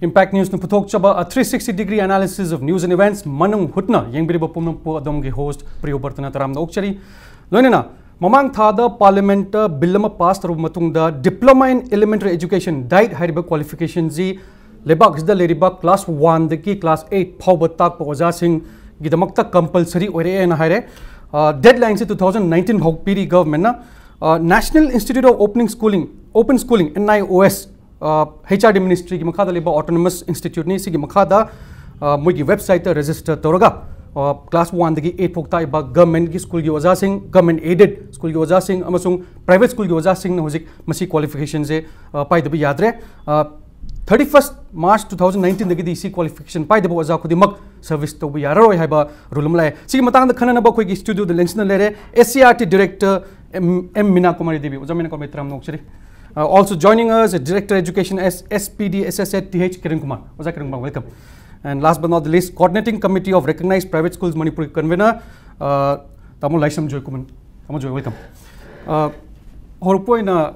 Impact News Puthok Chaba, a 360-degree analysis of news and events. Manung Hutna, Yangbiriba Pumpo Adamgi host, Priyobarta Sharma Okchari. Loinena, Mamang Thada Parliament Billama passed through Matungda, Diploma in Elementary Education, died Hariba qualification Z, Lebak the Ladybug, Class 1, the key Class 8, Paubatak, Oza Singh, Gidamakta compulsory, Ore and Hire. Deadlines in 2019 Hokpiri government. National Institute of Open Schooling, NIOS. HRD Ministry की मखादा लेबा Autonomous Institute ने इसी की मखादा मुझे website register तोरगा class 1 दगी 8 फोक्ता इबा government की school की वजह सिंह government aided school की वजह सिंह अमसुंग private school की वजह सिंह ने होजिक मसी qualification से पाई दबी याद रहे 31st March 2019 दगी दी इसी qualification पाई दबो वजह खुदी मग service तो भी यार रोय है बा रुलम लाए सी मतांग द खनन नबा कोई की studio द lension ले रहे SCERT director Meenakumari Devi वजह Meenakumari Devi नोक्चरी Also joining us, Director Education SPD-SSA Kirankumar. Kirankumar, welcome. And last but not the least, Coordinating Committee of Recognized Private Schools Manipur Convenor, Laishram Joy Khuman. Joy, welcome. Horpo ina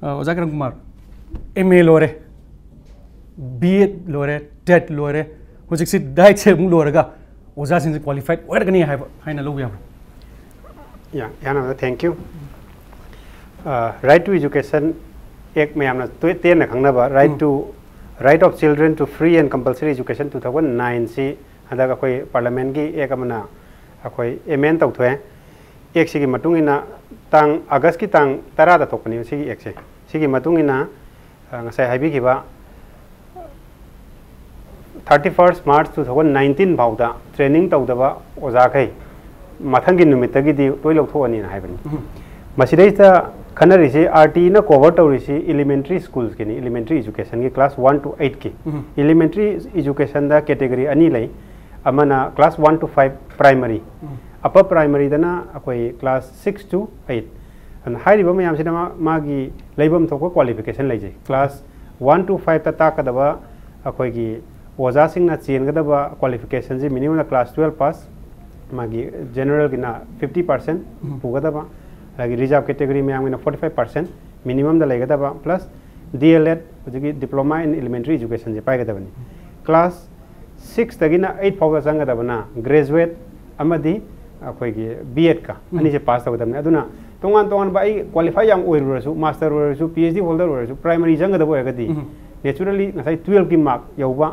Kirankumar, MA lore, BA lore, TET lore, hojik si diet se mung lore ga, oza sin qualified. Where gani hai na low ya? Yeah, thank you. Right to education ek मैं हमने तो तेन रखना बा right of children to free and compulsory education 2009 सी हदा का कोई parliament की एक अपना कोई एमेंट तो है एक सी की मतुंगी ना तांग अगस्त की तांग तरा दा तो कनी सी की एक से सी की मतुंगी ना ngase हाईबी की बा 31st March 2019 भावदा ट्रेनिंग तो दबा ओजा कई मथंगी नुमित की दी तो लोग थोड़ी ना हाईबनी मसीदेता खनरी से RT ना cover टोरी से elementary schools के नहीं elementary education के class 1 to 8 के elementary education दा category अनी लाई अमना class 1 to 5 primary upper primary दा ना कोई class 6 to 8 अन हाई रिबम याम से ना मागी लाइबम तो को qualification lie J class 1 to 5 ता का दबा कोई की वज़ा सिंह ना चेन का दबा qualification जे minimum ना class 12 pass मागी general की ना 50% पूगा दबा लगी रिजर्व कैटेगरी में आंगे ना 45% मिनिमम दा लेगा दबा प्लस DLED जो डिप्लोमा इन एलिमेंट्री एजुकेशन जे पाएगा दबनी क्लास 6 तक ना 8 फाउंड संग दबना ग्रेजुएट अमदी कोई की BEd का अनि से पास तक दबने अदुना तोंगान बाई क्वालिफाई याम ओइरसु मास्टर ओइरसु PhD होल्डर ओइरसु प्राइमरी जंग दबो हेगदी नेचुरली नसाई 12 की मार्क यौबा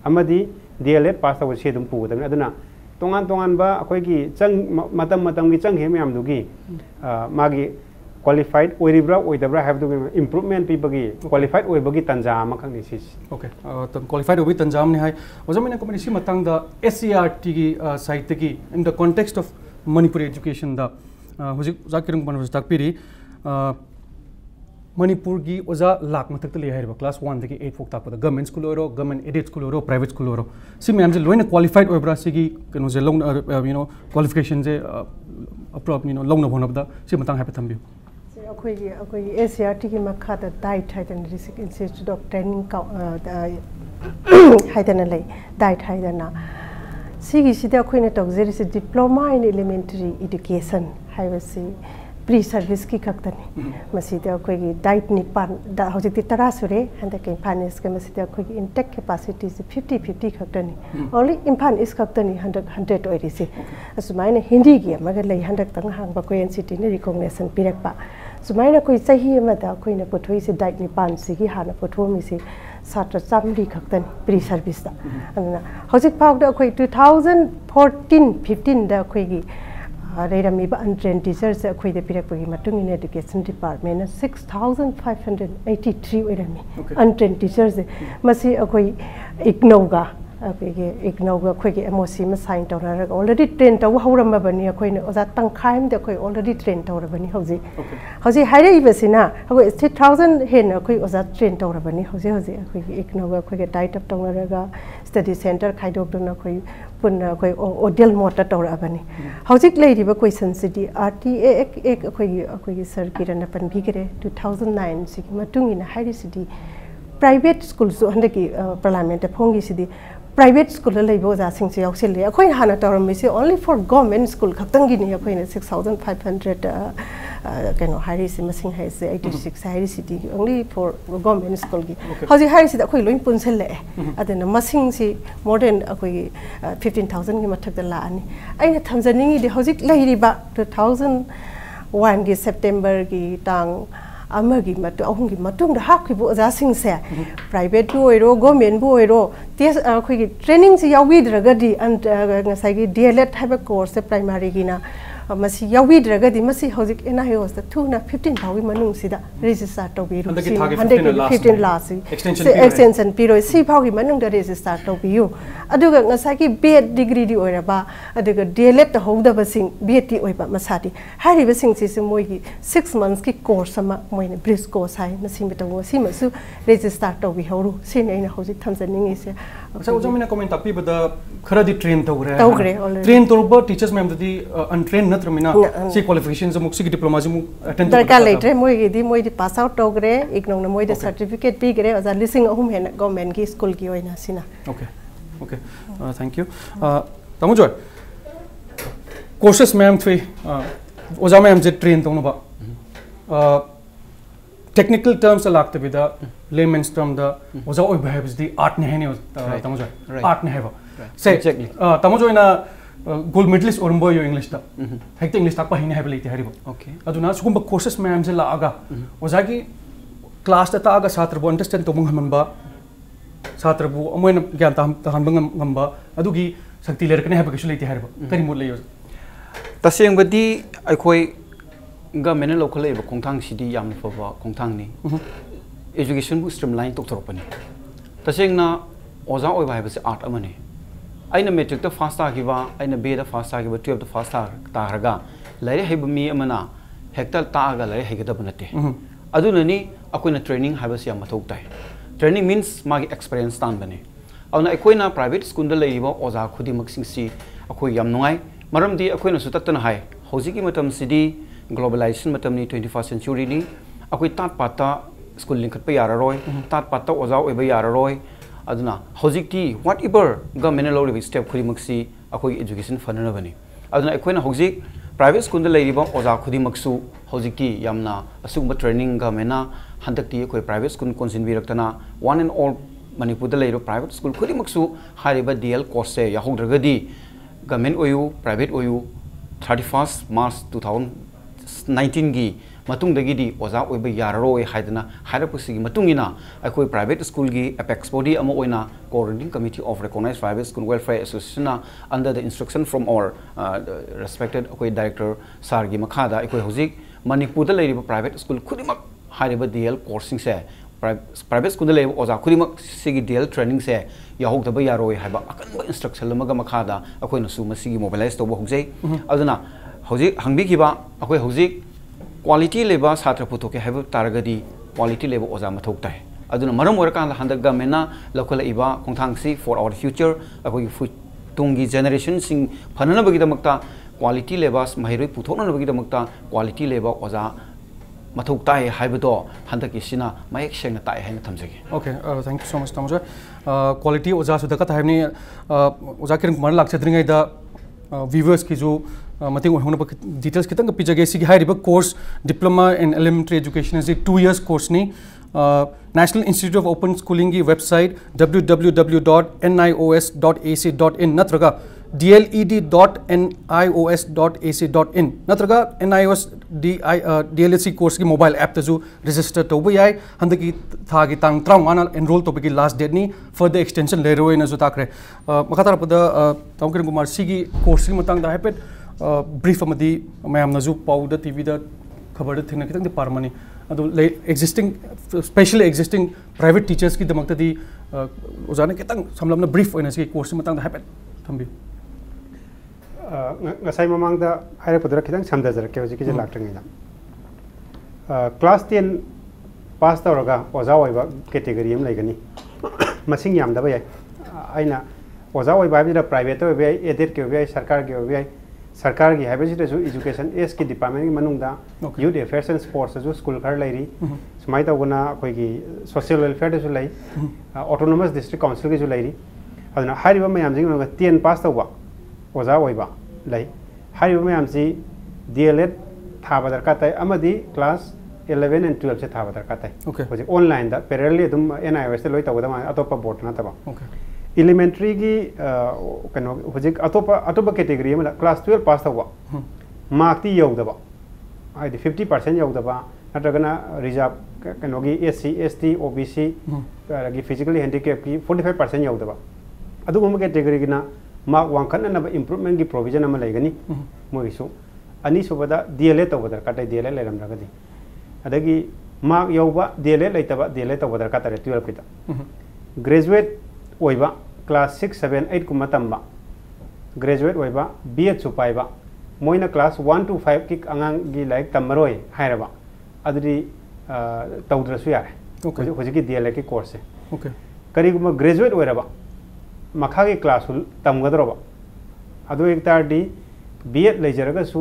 अमदी DLED पास तक से दुम पु दबने अदुना तोंगान बा कोई की चंग मतम की चंग हे मैम दुगी मागी क्वालिफाइड ओइरिब्रा ओइदब्रा हैव टू इंप्रूवमेंट पीबगी क्वालिफाइड ओइबगी तंजाम खंगनि सिस ओके तो क्वालिफाइड ओबी तंजाम ने हाय ओजमिना को मनिसि मतंग द SCERT की साइट की in the context of Manipur education the हुजिक जाकिरंग पन तक पिरी मणिपुर की ओजा लाख मथक ले है क्लास 1 दगी 8 फोक ताक गवर्नमेंट स्कूल ओरो गवर्नमेंट एडेड स्कूल ओरो प्राइवेट स्कूल ओरो सि मैम जे लोइन क्वालिफाइड ओब्रा सिगी कनो जे लोन यू नो क्वालिफिकेशन जे अप्रोप यू नो लोन होनब दा सि मतंग है थम्बियो से अखोई SCERT की मखा द डाइट हाइदन रिसर्च इंस्टीट्यूट ऑफ ट्रेनिंग हाइदन ले डाइट हाइदना सिगी सिदा अखोइने तौजेरि से डिप्लोमा इन एलिमेंटरी एजुकेशन हाइबसी प्री सर्विस की खक्तनी मसीदा कोई डाइट निपान दा होजिति तरा सुरे हंदा के फाइनेंस के मसीदा कोई इंटेक कैपेसिटी से 50-50 खक्तनी ओनली इम्फान इस खक्तनी 100 ओइरिसे असुमाइना हिंदी की मगर ले हंदक तंग हांग बा कोई एनसीटी ने रिकॉग्निशन पिरकपा सुमाइना कोई सही मदा कोई ने पोथोई से डाइट निपान सिगी हाना पोथोमी से सात्र चामरी खक्तनी प्री सर्विस दा अना होजित पाउदा कोई 2014-15 दा कोई की रेरमीबा untrained teachers अखोई दे पिरकपगी मतुंग इन एजुकेशन डिपार्टमेंट 6583 ओइरमी untrained teachers मसी अखोई इग्नोगा इग्नोगा अखोई MOC में साइन तौरर ऑलरेडी ट्रेन तौ हौरमबनी अखोई ओजा तंखाइम दे अखोई ऑलरेडी ट्रेन तौरबनी हौजी हाइरे इबसिना अखोई 6000 हेन अखोई ओजा ट्रेन तौरबनी हौजी अखोई इग्नोगा अखोई डाइट अप तौरगा स्टडी सेंटर खाइदोकदन अखोई पुन्ना कोई ओडियल मोटा तौरबनी हौजिक लेरिबा क्वेश्चन सिटी RTA एक अखोई सर किरण पनबिगरे 2009 सिगी मतुंगिना हाइरे सिटी प्राइवेट स्कूल सो हंदकी पार्लियामेंट फोंगी सिटी प्राइवेट स्कूल लेबो जासिंग से यावसिले अखोई हाना तौरमिसे ओनली फॉर गवर्नमेंट स्कूल खतंगी नि अखोइने 6500 keno hari si masing hai se 86 hari si di only for government school gi hoji hari si da khoi loin punsel le adena masing si more than akoi 15000 gi mathak da la ani aina thamjani di hoji leiri ba 2001 gi September gi tang amagi matu ahungi matung da hakhi bu aja sing se private bu oiro government bu oiro tes khoi gi training si yawi draga di and ngasai gi DLED have a course primary gi na masi yawi draga di masi hozik ena he was the 215 bawi manung sida register to bi ru 15 last extension period si bawi manung da register to bi yu aduga ngasai gi B.Ed degree di oira ba aduga DLED ta hoda ba sing B.Ed ti oiba masati hari ba sing si moi gi 6 months ki course sama moi ne brisk course hai masi me to si masu register to bi horu sin ena hozik thamjaning ise sa ujamina comment api bada khara di train to re already train to ba teachers ma'am di untrained natramina si qualifications mu si diploma mu attend darka later moi di pass out to gre ignong na moi de certificate pi gre aza lising ahum hen government ki school ki oina sina okay thank you tamu joy courses ma'am three oja ma'am je train to no ba technical terms alakte bida layman's term da oja oi behaves the art ne hene tamu joy art ne have say exactly tamu joy na gold medalist or boy English ta hekta English ta pa hine have late haribo okay aduna sugum courses ma'am je la aga oja ki class ta aga satra bo understand to mung ba satra bu amoina gyan ta han bangam ba adugi sakti ler kane have ka late haribo kari mo leyo taseng badi akhoi government local level kongthang sidi yam fa kongthang ni education bu streamline tok thorpani taseng na oja oi ba se art amani aina metric ta fast ta giwa aina b da fast ta giwa 12 da fast ta raga lare haiba mi amana hectal ta ga lare haigada banate aduna ni akoina training haiba se mathau tai training means magi experience tan bane auna akoina private school da leiba oja khudi maksing si akoi yam nungai maram di akoina su tatana hai hojiki matam sidi globalization matam ni 21st century ni akoi tat pata school link pa yara roi tat pata oja oi ba yara roi aduna hojikti whatever government law level step khuri maksi akoi education fanana bani aduna akoina hojik private school da leiriba oja khudi maksu hojikti yamna asugba training government na handakti akoi private school consin biraktana one and all Manipur da leiro private school khudi maksu hariba DL course se yahodragadi government oyu private oyu 31st March 2019 gi matung dagi di oza oiba yararoi haidana hairapusigi matungina akoi private school gi apex body ama oina coordinating committee of recognized private school welfare association under the instruction from our respected akoi director sar gi makhada akoi hojik Manipur da leiriba private school khudimak hariba DL coursing se private school da leiriba oza khudimak sigi DL training se yahogdaba yaroi haiba akanba instruction lamaga makhada akoi nasu masigi mobilize to hojai aduna hojik hangbikiba akoi hojik quality level satra putoke have taragadi quality level oza mathok tai aduna maram orakan handak government na local iba kongthang si for our future akoi tungi generation sing phanana bagi damakta quality level mahiroi puthokna bagi damakta quality level oza mathok tai haibedo handak isina mayek sengna tai haina thamjage okay thank you so much tamuja quality oza sudaka ta haimni oza Kirankumar lakchadringai da viewers ki jo mating hona details kitang pijage si hariba course diploma in elementary education is a 2 years course ni National Institute of Open Schooling ki website www.nios.ac.in natraga dled.nios.ac.in natraga nios DLSC course ki mobile app ta jo register to bai handaki thagi tang traungana enroll to bagi last date ni further extension le roi na jo takre makhatara pada Kirankumar si gi course ki matang da hapet brief amadi mayam na ju powder TV da khabar da thina kitang de parmani adu existing especially existing private teachers ki damakta di ojana kitang samlamna brief oina si course matang da hapet thambi ngasai mamang da haire padra kitang samda jar ke hoji ki je laktangi da class 10 pass tawraga oja oiba category am laigani masing yam da bai aina oja oiba bi da private oiba aided ke oiba sarkar ke oiba sarkar ki habit is education S ki department ki manung da youth affairs and sports जो school कर लाइरी समाई तो गुना कोई की social welfare जो लाई autonomous district council की जो लाइरी अदना हारी बा मैं आमजी में 10 पास तो हुआ ओजा हुई बा लाई हारी बा मैं आमजी DLED थाब दरकार ताई अमदी क्लास 11 and 12 से थाब दरकार ताई Okay. होजे ऑनलाइन दा पैरेलली तुम NIOS से लोई तब दमा अतोपा बोर्ड ना तब Okay. एलिमेंट्री की कनो होजे अतोपा कैटेगरी में क्लास 12 पास तब मार्क ती योग दबा आइदि 50% योग दबा नत्रगना रिजर्व कनो की SC ST OBC की फिजिकली हैंडिकैप की 45% योग दबा अदुगुम कैटेगरी की ना मार्क वांखन ना इम्प्रूवमेंट की प्रोविजन अमा लेगनी मोगिसु अनि सुबदा DLA तब दरकार ताई DLA लेरम रगदी अदगी मार्क यौबा DLA लेतबा DLA तब दरकार ताई 12 किता ग्रेजुएट ओइबा क्लास 6 7 8 कुमा तंबा ग्रेजुएट ओइबा B.Ed सुपाइबा मोइना क्लास 1 to 5 की अंगांग की लाइक तमरोय हायरबा अदरी तौद्रसु यारे होजिकी DLA की कोर्स है ओके करीगुमा ग्रेजुएट ओइरबा मखा की क्लास तमगदरबा अदो एक तारडी B.Ed लेजरगसु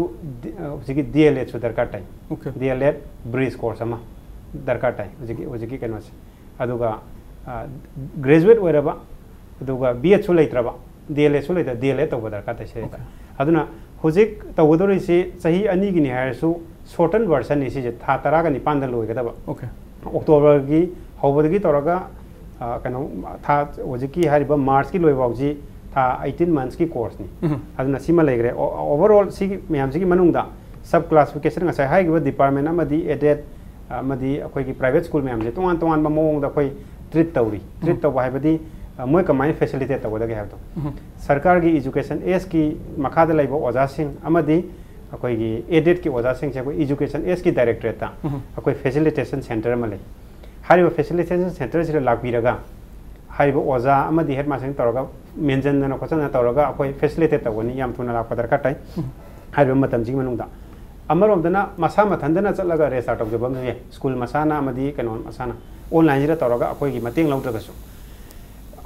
होजिकी DLA सु दरकार ताई ओके DLA ब्रिज कोर्स अमा दरकार ताई होजिकी कनोसे अदुगा ग्रेजुएट ओइरबा अदुगा B.Ed सु लेत्रबा DLA सु लेता DLA तब दरकार ताई से अदुना होजिक तवदोरिसी सही अनी की निहारसु शॉर्टन वर्जन इसी था तरागा निपान लोगदबा ओके अक्टोबर की हौबदगी तौरगा कनो था होजिकी हारिबा मार्च की लोइबाउजी था 18 months की कोर्स नि अदुना सिमा लेग्रे ओवरऑल सी मैम सी मनुंगदा सब क्लासिफिकेशन ngasa हाइगिबा डिपार्टमेंट अमदी एडेड अमदी अखोई की प्राइवेट स्कूल मैम जे तोंगान तोंगान ममोंगदा अखोई ट्रीट तौरी ट्रीट तौ हाइबदी मोय कमाइन फैसिलिटेट तौदगे हाबतो सरकार की एजुकेशन एस की मखादा लेबो ओजासिंग अमदी अखोई की एडेड की ओजासिंग से कोई एजुकेशन एस की डायरेक्टरेट ता अखोई फैसिलिटेशन सेंटर में ले हारिबा फैसिलिटेशन सेंटर से लाकबिरगा हारिबा ओजा अमदी हेड मास्टर तौरगा मेंजन खोचना तौरगा अखोई फैसिलिटेट तौनी याम थुना लाक दरकार ताई हारिबा मतम जी मनुंगदा अमरोमदना मसा मथंदना चलगा रेस्टार्ट तौजबम जे स्कूल मसाना अमदी कनो मसाना ऑनलाइन जिरा तौरगा अखोई की मतेंग लौद्रगसु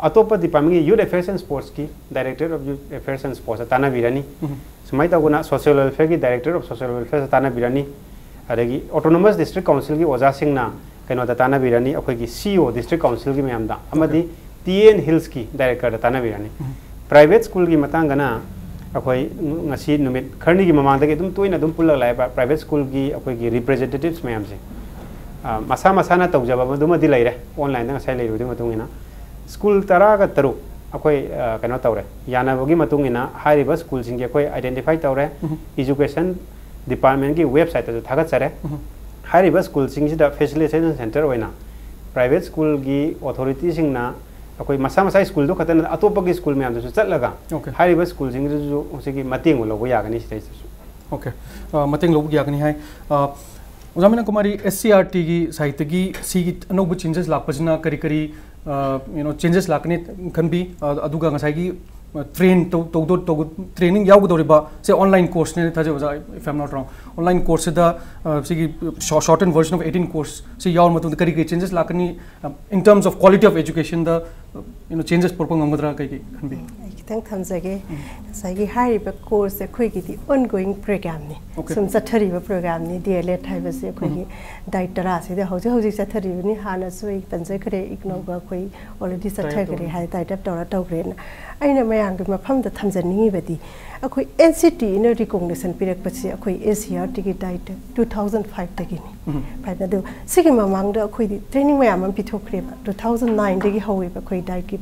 अतोप डिपार्टमेंट की यूथ अफेयर्स एंड स्पोर्ट्स की director of youth affairs and sports ताना बिरानी सुमाई तगुना सोशल वेलफेयर की डायरेक्टर ऑफ सोशल वेलफेयर ताना बिरानी अरेगी ऑटोनोमस डिस्ट्रिक्ट काउंसिल की ओजा सिंगना कनो ताना बिरानी अखोई की CEO डिस्ट्रिक्ट काउंसिल की मैमदा अमदी TN हिल्स की डायरेक्टर ताना बिरानी प्राइवेट स्कूल की मतंगना अखोई ngasi नुमित खरनी की ममांग दगे तुम तोइना तुम पुल्ला लाइ प्राइवेट स्कूल की अखोई की रिप्रेजेंटेटिव्स मैम से मसा मसाना तौजबा मदुमदि लेरे ऑनलाइन दा sai लेरुदि मतुंगिना स्कूल तरागा तरु अखोई कनो तौरे यानाबगी मतुंगिना हारिबा स्कूल सिंगे अखोई आइडेंटिफाई तौरे एजुकेशन डिपार्टमेंट की वेबसाइट तो थागतसरे हारिबा स्कूल सिंगसिदा फैसिलिटेशन सेंटर होइना प्राइवेट स्कूल की अथॉरिटी सिंगना अखोई मसा मसा स्कूल दो खतन अतोपगी स्कूल में आमदसु चलगा हारिबा स्कूल सिंगजु होसिगी मतेंग लोगो यागनी सिदैसु ओके मतेंग लोगो यागनी है ओजा मीनाकुमारी SCERT की साइट की सी अनोब चेंजेस लापजना करी करी चेंजेस लाकने खनबी अदुगा ngसाई ट्रेन ट्रेनिंग यागदौरिबा से ऑनलाइन कोर्स ने थाजे ओजा if I am not wrong online course दा सिगी शॉर्टन वर्जन ऑफ 18 कोर्स से यावर मतुंग करी चेंजेस लाकनी in terms of quality of education दा चेंजेस परपंग ngमद्रा कई खनबी खितंग थमजगे साइगी हारिबा कोर्स अखोइगी दी ऑनगोइंग प्रोग्राम नि सुम चथरिबा प्रोग्राम नि DLED हाइबसे अखोइगी डाइटरा से हौजे हौजे चथरिबनि हाना सुइ पंजे करे इग्नोगा अखोइ ऑलरेडी चथगरे हाइ डाइटप तौरा तौग्रेन आइना मयांग मफम द थमजनिंगी बदी अखोइ NCT इन रिकॉग्निशन पिरक पछि अखोइ SCERT की डाइट 2005 तगिनी फाइदा दो सिगे ममांग द अखोइ दी ट्रेनिंग मयाम पिथोखरेबा 2009 दगी हौवेबा अखोइ डाइट की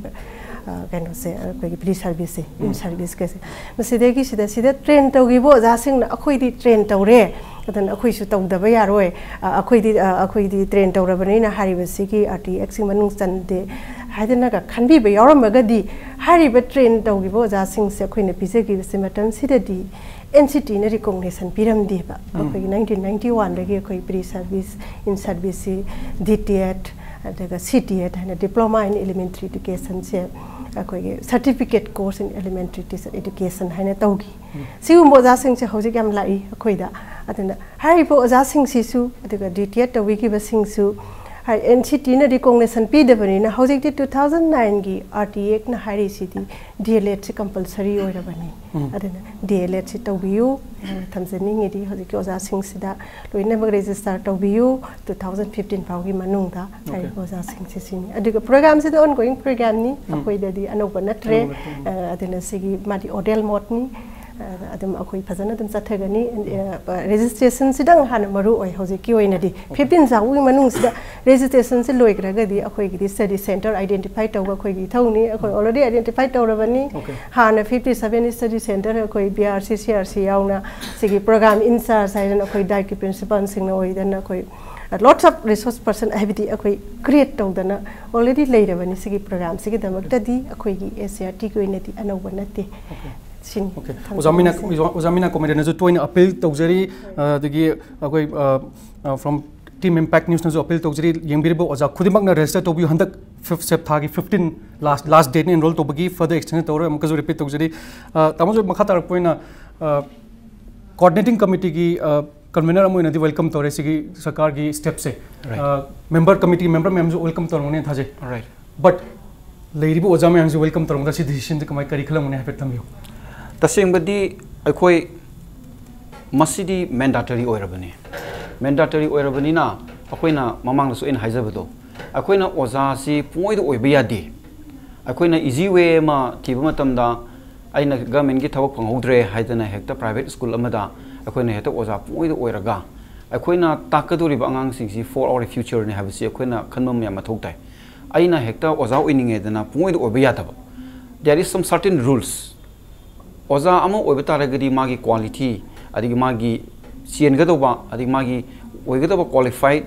कनो से अखोइ प्री सर्विस से इन सर्विस के से मसिदेगी सिदा ट्रेन तौगिबो जासिंग अखोइ दी ट्रेन तौरे अदन अखोइ सु तौदबा यारोय अखोइ दी ट्रेन तौरबनिना हारिबसिगी RTX मनुंग चंदे हाइदना का खनबीबा यारमगदी हारिबा ट्रेन तौगिबो जासिंग से अखोइना पिजेगी से मतम सिददी NCT ने रिकॉग्निशन पिरमदीबा अखोइ 1991 दगी अखोइ pre service in service DTED अदगा CTED है डिप्लोमा इन एलिमेंट्री एजुकेशन से अखोइ certificate course in elementary teacher education है तौगी सिगुम ओजासिंग से हौजिक याम लाई अखोइदा अदना हारिबो ओजासिंग सिसु अदगा DTED तौगी बसिंगसु हाइ NCT ने रिकॉग्निशन पीदबनिना हौजिक 2009 की RTX ना हारि सिदी DLED से कंपलसरी ओइरबनी अदना DLED से तौबियु थमजनिंगेदी हौजिक ओजासिंग सिदा लोइना बग रजिस्टर तौबियु 2015 फाउगी मनुंगदा हाइ ओजासिंग से सिनी अदगा प्रोग्राम से ऑनगोइंग प्रोग्राम नि अखोइददी अनोबा नत्रे अदना सिगी मादी ओडेल मोड नि adum akoi phajana dum chathagani registration sidang han maru oi hoji ki oina di 15 jawi manung sida registration se loigraga di akoi gi study center identify tawga khoi gi thawni akoi already identify tawrabani han 57 study center akoi BRC CRC yauna sigi program in charge sai na akoi dai ki principal sing na oi dan akoi lots of resource person habiti akoi create tawdana already leirabani sigi program sigi damakta di akoi gi SCERT ko ina di anawba nate Okay. Uzamina comment na jo toina appeal tawjari dagi akoi from team impact news na jo appeal tawjari yengbiribo oja khudimak na register tobi handak 5th sep thagi 15 last date ni enroll tobagi further extension tawra amka jo repeat tawjari tamo jo makha tar poina coordinating committee gi convenor amoina di welcome tawre sigi sarkar gi step se member committee member mem jo welcome tawrone thaje right but leiribo oja mem jo welcome tawrong da si decision de kamai kari khalamone hape tamyo तसेंबदी अखोई मसीदी mandatory ओइरबनी mandatory ओइरबनीना अखोइना ममांगसु इन हाइजबदो अखोइना ओजासी पुंगोइदो ओइबा यादे अखोइना easy way मा थिबा मतमदा आइना government की थबक फंगहोद्रे हाइदना हेक्टा प्राइवेट स्कूल अमदा अखोइना हेक्टा ओजा पुंगोइदो ओइरगा अखोइना ताकदोरिबा आंगांसिंगसी फॉर आवर फ्यूचर ने हाबसी अखोइना खनमम या मथौताय आइना हेक्टा ओजा ओइनिंगेदना पुंगोइदो ओइबा यादबा there is some certain rules ओजा अमो ओइबा तारगदी मागी क्वालिटी अदिगी मागी चेनगदोबा अदिगी मागी ओइगदोबा क्वालिफाइड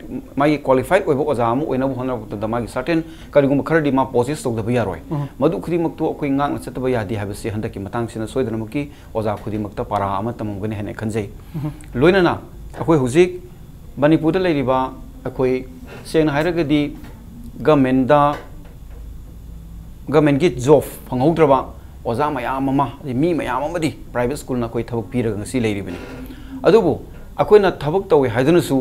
ओइबा ओजा अमो ओइनाबो होनरबदा मागी सर्टेन करिगुम खरदी मा पोजेस तोगदबा यारोय मदु खुदिमक्तो अखोइ ngang चतबा यादि हाबसे हंदकी मतंगसिना सोइदनमकी ओजा खुदिमक्ता पारा अमा तमंगने हेने खनजै लोइनाना अखोइ हुजिक मणिपुरदा लेरिबा अखोइ सेंग हाइरगदी गवर्नमेंट की जॉब फंगहोद्रबा ओजा मयाम मी मयाम प्राइवेट स्कूल ना कोई थबक पीरग ngasi लेरिबनी अदुबो अखोइना थबक तवे हाइदनसु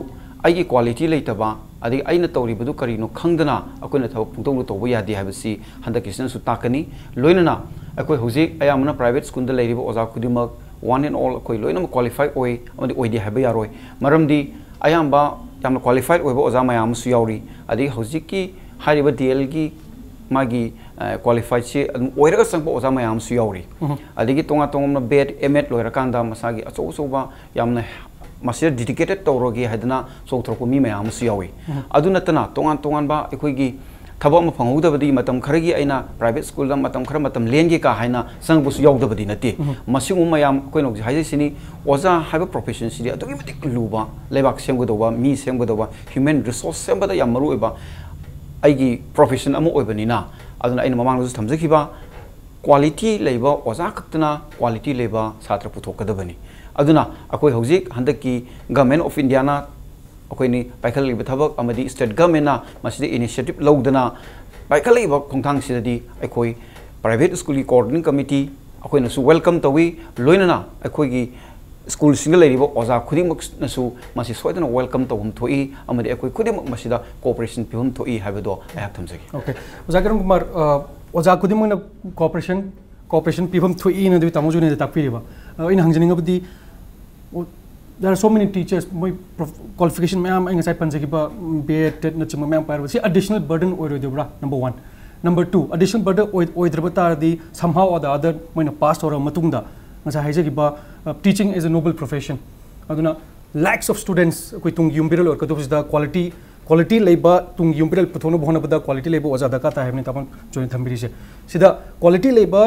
आइगी क्वालिटी लेतबा अदि आइना तौरिबदु करिनो खंगदना अखोइना थबक पुंतौलो तौबो यादि हाबसी हंदकिसन सु ताकनी लोइनना अखोइ हुजिक अयामना प्राइवेट स्कूल दा लेरिबो ओजा खुदिमक वन एंड ऑल अखोइ लोइनम क्वालिफाइड ओइ अमदि ओइदि हाबा यारोय मरमदि अयामबा यामना क्वालिफाइड ओइबो ओजा मयाम सु यावरी अदि हुजिककी हारिबा डीएल की मागी क्वालिफाइड से ओइरगा संगबो ओजा मयाम सु यावरी अदिगी तोंगा तोंगमना बेड एमएड लोइरकांदा मसागी अचौ अचौबा यामना मास्टर डेडिकेटेड तौरोगी हाइदना सोथरको मी मयाम सु यावी अदु नतना तोंगान तोंगानबा अखोइगी थबक म फंगौदबदी मतम खरगी आइना प्राइवेट स्कूल दा मतम खर मतम लेंगे का हाइना संगबुसु यावदबदी नते मसिंगु मयाम कोइनो हाइसिनी ओजा हाइबा प्रोफेशन सिदि अदुगी मतिक लुबा लेबाक सेमगदोबा मी सेमगदोबा ह्यूमन रिसोर्स सेमबदा याम मरु ओइबा आइगी प्रोफेशन अमो ओइबनिना अदुना आइना ममांगजु थमजखिबा क्वालिटी लेबा ओजा खक्तना क्वालिटी लेबा छात्र पुथोकदबनी अदुना अखोइ हौजिक हंदकी गवर्नमेंट ऑफ इंडिया ना अखोइनी पाइखलिबा थबक अमदी स्टेट गवर्नमेंट ना मसिदि इनिशिएटिव लौदना पाइखलिबा खोंथांग सिदि अखोइ प्राइवेट स्कूल की कोऑर्डिनेटिंग कमिटी अखोइना सु वेलकम तवी लोइनना अखोइगी स्कूल सिंगल लेरिबो ओजा खुदिमक नसु मसि सोइदना वेलकम तवम थोई अमदी अखोइ खुदिमक मसिदा कोऑपरेशन पिहुम थोई हाबदो आया थमजगी ओके ओजा किरणकुमार ओजा खुदिमक ना कोऑपरेशन पिहुम थोई न दि तमजु ने ताकपिरिबा इन हंजनिंगबदी there are so many teachers my qualification ma'am इंग साइ पंजगिबा BEd TET नचम मैम पार सी additional burden ओइरोदबरा number 1 number 2 additional burden ओइद्रबा तारदी somehow or the other मैना पास और मतुंगदा ngasa हाइजगिबा teaching is a noble profession aduna lakhs of students koi tung yumbiral or kadusda quality leba tung yumbiral puthono bhona bada quality leba oja da ka ta hebni tapan join thambiri se sida quality leba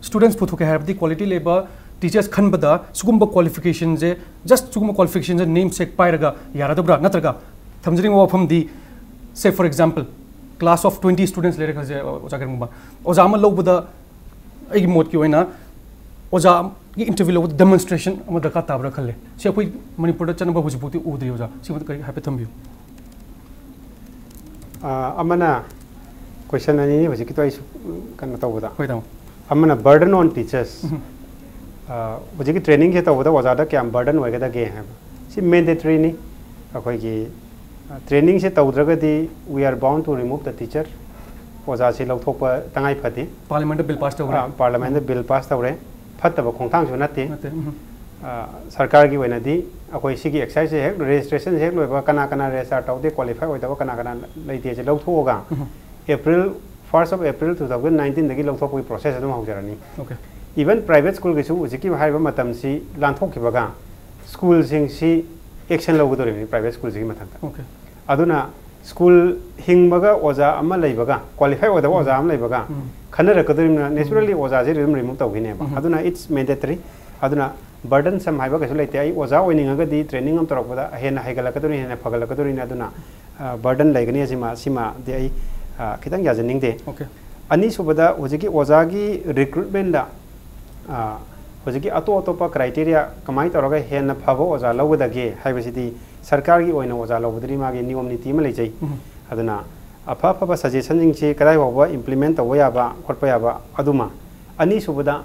students puthoke habdi quality leba teachers khan bada sugumba qualification je just sugumba qualification je name sek pairaga yaradabra natraga thamjring wa pham di say for example class of 20 students lere khaje oja kermba oja ma lobada ai mod ki oina ओजा की interview लो demonstration अम दरकार ताब्रा खले से कोई मणिपुर दा चनबा हुजिपुति उद्रि ओजा सिमत करी हापे थम्बियो अमना क्वेश्चन अनि हुजि कि तोइ कन तौबदा होय ताम अमना बर्डन ऑन टीचर्स हुजि कि ट्रेनिंग के तौबदा ओजा दा क्या बर्डन होयगदा गे है सि मैंडेटरी नि अखोइ की ट्रेनिंग से तौद्रगदी we are bound to remove the teacher ओजा से लौथोप तंगाई फति पार्लियामेंट बिल पास तौरे पार्लियामेंट बिल पास तौरे फतब खोंथांगसु नते सरकार की वनदी अखोइ सिगी एक्सरसाइज हे रजिस्ट्रेशन हे लोइबा कना कना रेजिस्टर तौदे क्वालिफाई होइदबा कना कना लैते जे अप्रैल 1st of April 2019 दगी लौथोपगी प्रोसेस अदुम हौजरानी okay even private school gisu ujiki haiba matam si lanthok ki baga school sing si action logodori ni private school sing mathang okay aduna school hing baga oza amma lei baga qualify oda oza am lei baga khana rakadori na naturally oza je remove tawine ba aduna it's mandatory aduna burden sam haiba gasu leite ai oza oining aga di training am torok bada hena haigala kadori hena phagala kadori na aduna burden laigani sima de ai kitang ya janing de okay ani subada hojiki oza gi recruitment da hojiki ato criteria kamai toroga hena phabo oza lawdage haibasidi sarkar gi oina oza lawdri ma gi niyom niti ma lejai aduna afa suggestion jing che kadai wa implement tawa ba khotpa ya ba aduma ani subada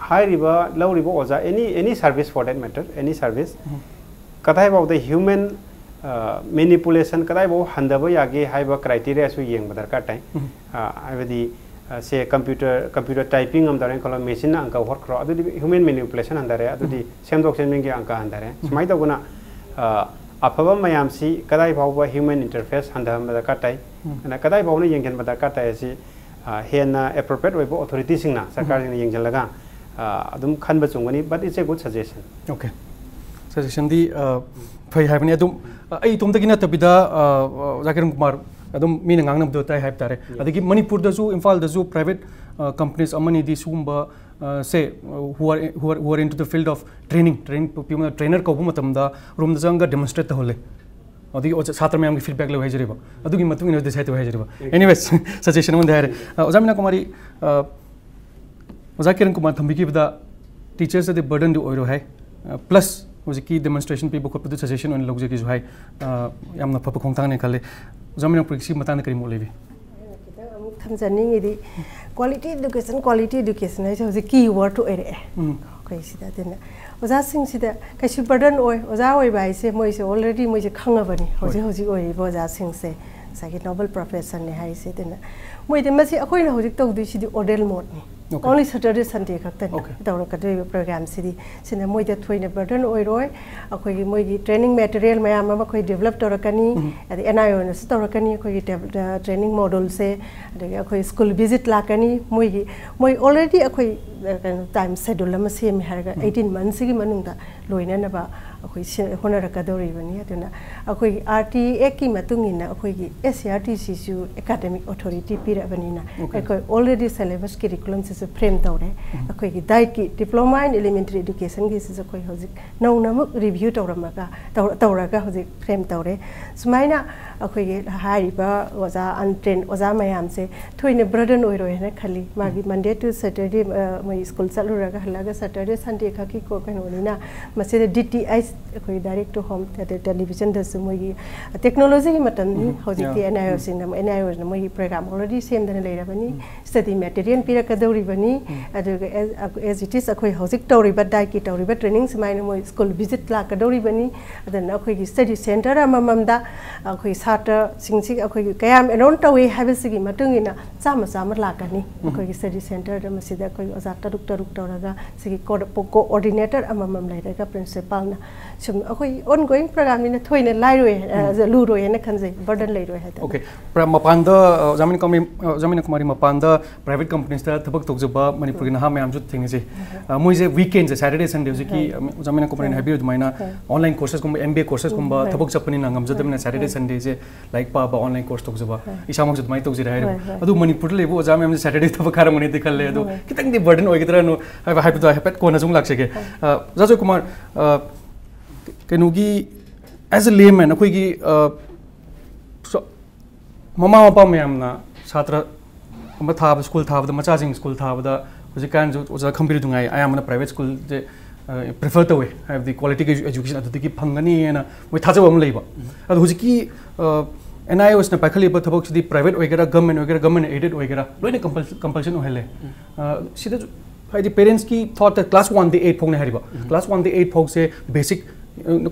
high river low river oza any service for that matter any service kadai ba the human manipulation kadai ba handaba yage haiba criteria su yeng badar ka tai haibadi say computer typing am daren kola machine angka work kro adu human manipulation andare adu di semdok seming ge angka andare smai da guna afaba mayam si kadai ba human interface handam badar ka tai na kadai ba ne yenggen badar ka tai si hena appropriate way authority sing na sarkar ni yengjal laga adum khan ba chungani but it's a good suggestion okay suggestion di phai haibani adum ai tum tagina tabida Kirankumar adum mina ngangnam do tai haib tare adagi Manipur da ju Imphal da ju private companies amani di sumba say who are into the field of training trainer ko matam da room da janga demonstrate ta hole adagi chhatra mayam gi feedback le hajriba adugi matung ina desai ta hajriba anyways suggestion mon dare Meenakumari Kirankumar thambiki bada teachers the burden do oiro hai plus hojiki demonstration people ko produ suggestion on logje ki jo hai yamna phapa khongtang ne khale Meenakumari si matana kari mo levi thamjani idi quality education hai hoji key word to ere kai sida dena oja sing sida kai si burden oi oja oi bai se moi se already moi se khangabani hoji oi boja sing se sagi noble profession ne hai se dena moi de masi akoi na hoji tawdu sidi order mode ni only Saturday Sunday khaktan tawra kadoi program sidi sina moi de thoina burden oi roi akoi gi moi gi training material mayam ma khoi develop torakani adi NIO na torakani khoi gi training model se adi akoi school visit lakani moi already akoi time schedule ma sem harga 18 months gi manungda loina na ba akoi honara kadori bani aduna akoi RTA ki matungina akoi gi SCERT sisu academic authority pira bani na akoi already syllabus curriculum se frame tawre akoi gi dai ki diploma in elementary education gi se akoi hojik nau namuk review tawramaga tawraga hojik frame tawre sumaina akoi gi hariba oza untrained oza mayam se thoine burden oiro hena khali magi Monday to Saturday mai school saluraga halaga Saturday Sunday khaki ko kanolina masida DTI akoi direct to home television da sumoi technology gi matam ni hojik ti NIO sin NIO na moi program already same dana leira bani study material pira kadori bani aduga as it is akoi hojik tori ba dai ki tori ba training smaina moi school visit la kadori bani adana akoi gi study center amam da akoi sata singsi akoi kayam around tawi habisigi matungina sama lakani akoi gi study center da masida akoi oza taruk toraga sigi coordinator amam leira principal na sum akoi ongoing program ni thoina lairoi lu roi na khanjai burden lairoi ha okay mapanda Meenakumari mapanda private companies ta thabak tokjaba Manipur gi na mayam ju thing je moi je weekend je Saturday Sunday je ki Meenakumari na habi dumaina online courses kum MBA courses kum ba thabak chapani na ngamjadamna Saturday Sunday je like pa online course tokjaba isamang judmai tokjira hairo adu Manipur le bo mayam je Saturday thabak khara mani dikhal le adu kitang di burden oigitra no habi to hapet ko na jung laksege Joy Kumar Kenugi as a layman akoi gi mama mapa mayam na chhatra amba thab school thab da macha jing school thab da hoji kan jo oja khampiri dungai ayam na private school je prefer to we have the quality education adu ki phangani na moi thaja am leiba adu hoji ki NIOs na pakhali ba thabok sidi private oigera government aided oigera loina compulsion ohele sida haidi parents ki thought that class 1 the 8 phog na hariba class 1 the 8 phog se basic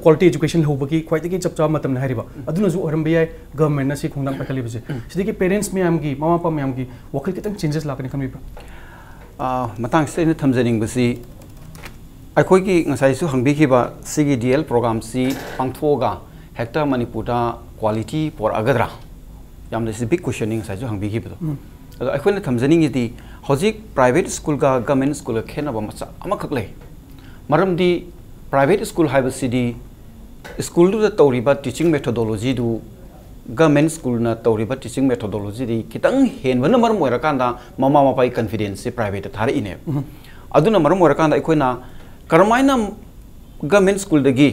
quality education hobaki khwaidagi chapcha matam na hariba aduna ju oram biyai government na si khungdam pakhali bise sidi ki parents mayam gi mama pa mayam gi wakhal kitang changes lakani khambi ba matang se na thamjaning basi akhoi ki ngasai su hangbi ki ba sigi DL program si pangthoga hector Manipur da quality por agadra yam this big questioning sai ju hangbi ki ba ado akhoi na thamjaning idi हजिक private school का government school खेनब मचा अमखक ले मरमदी private school हाइबसिदी school दु तौरिबा टीचिंग मेथोडोलॉजी दु गवर्नमेंट स्कूल ना तौरिबा टीचिंग मेथोडोलॉजी दी कितंग हेनबन मरम ओइरकांदा ममा मपाई कॉन्फिडेंस से प्राइवेट थारे इने अदुना मरम ओइरकांदा अखोइना करमाइना गवर्नमेंट स्कूल दगी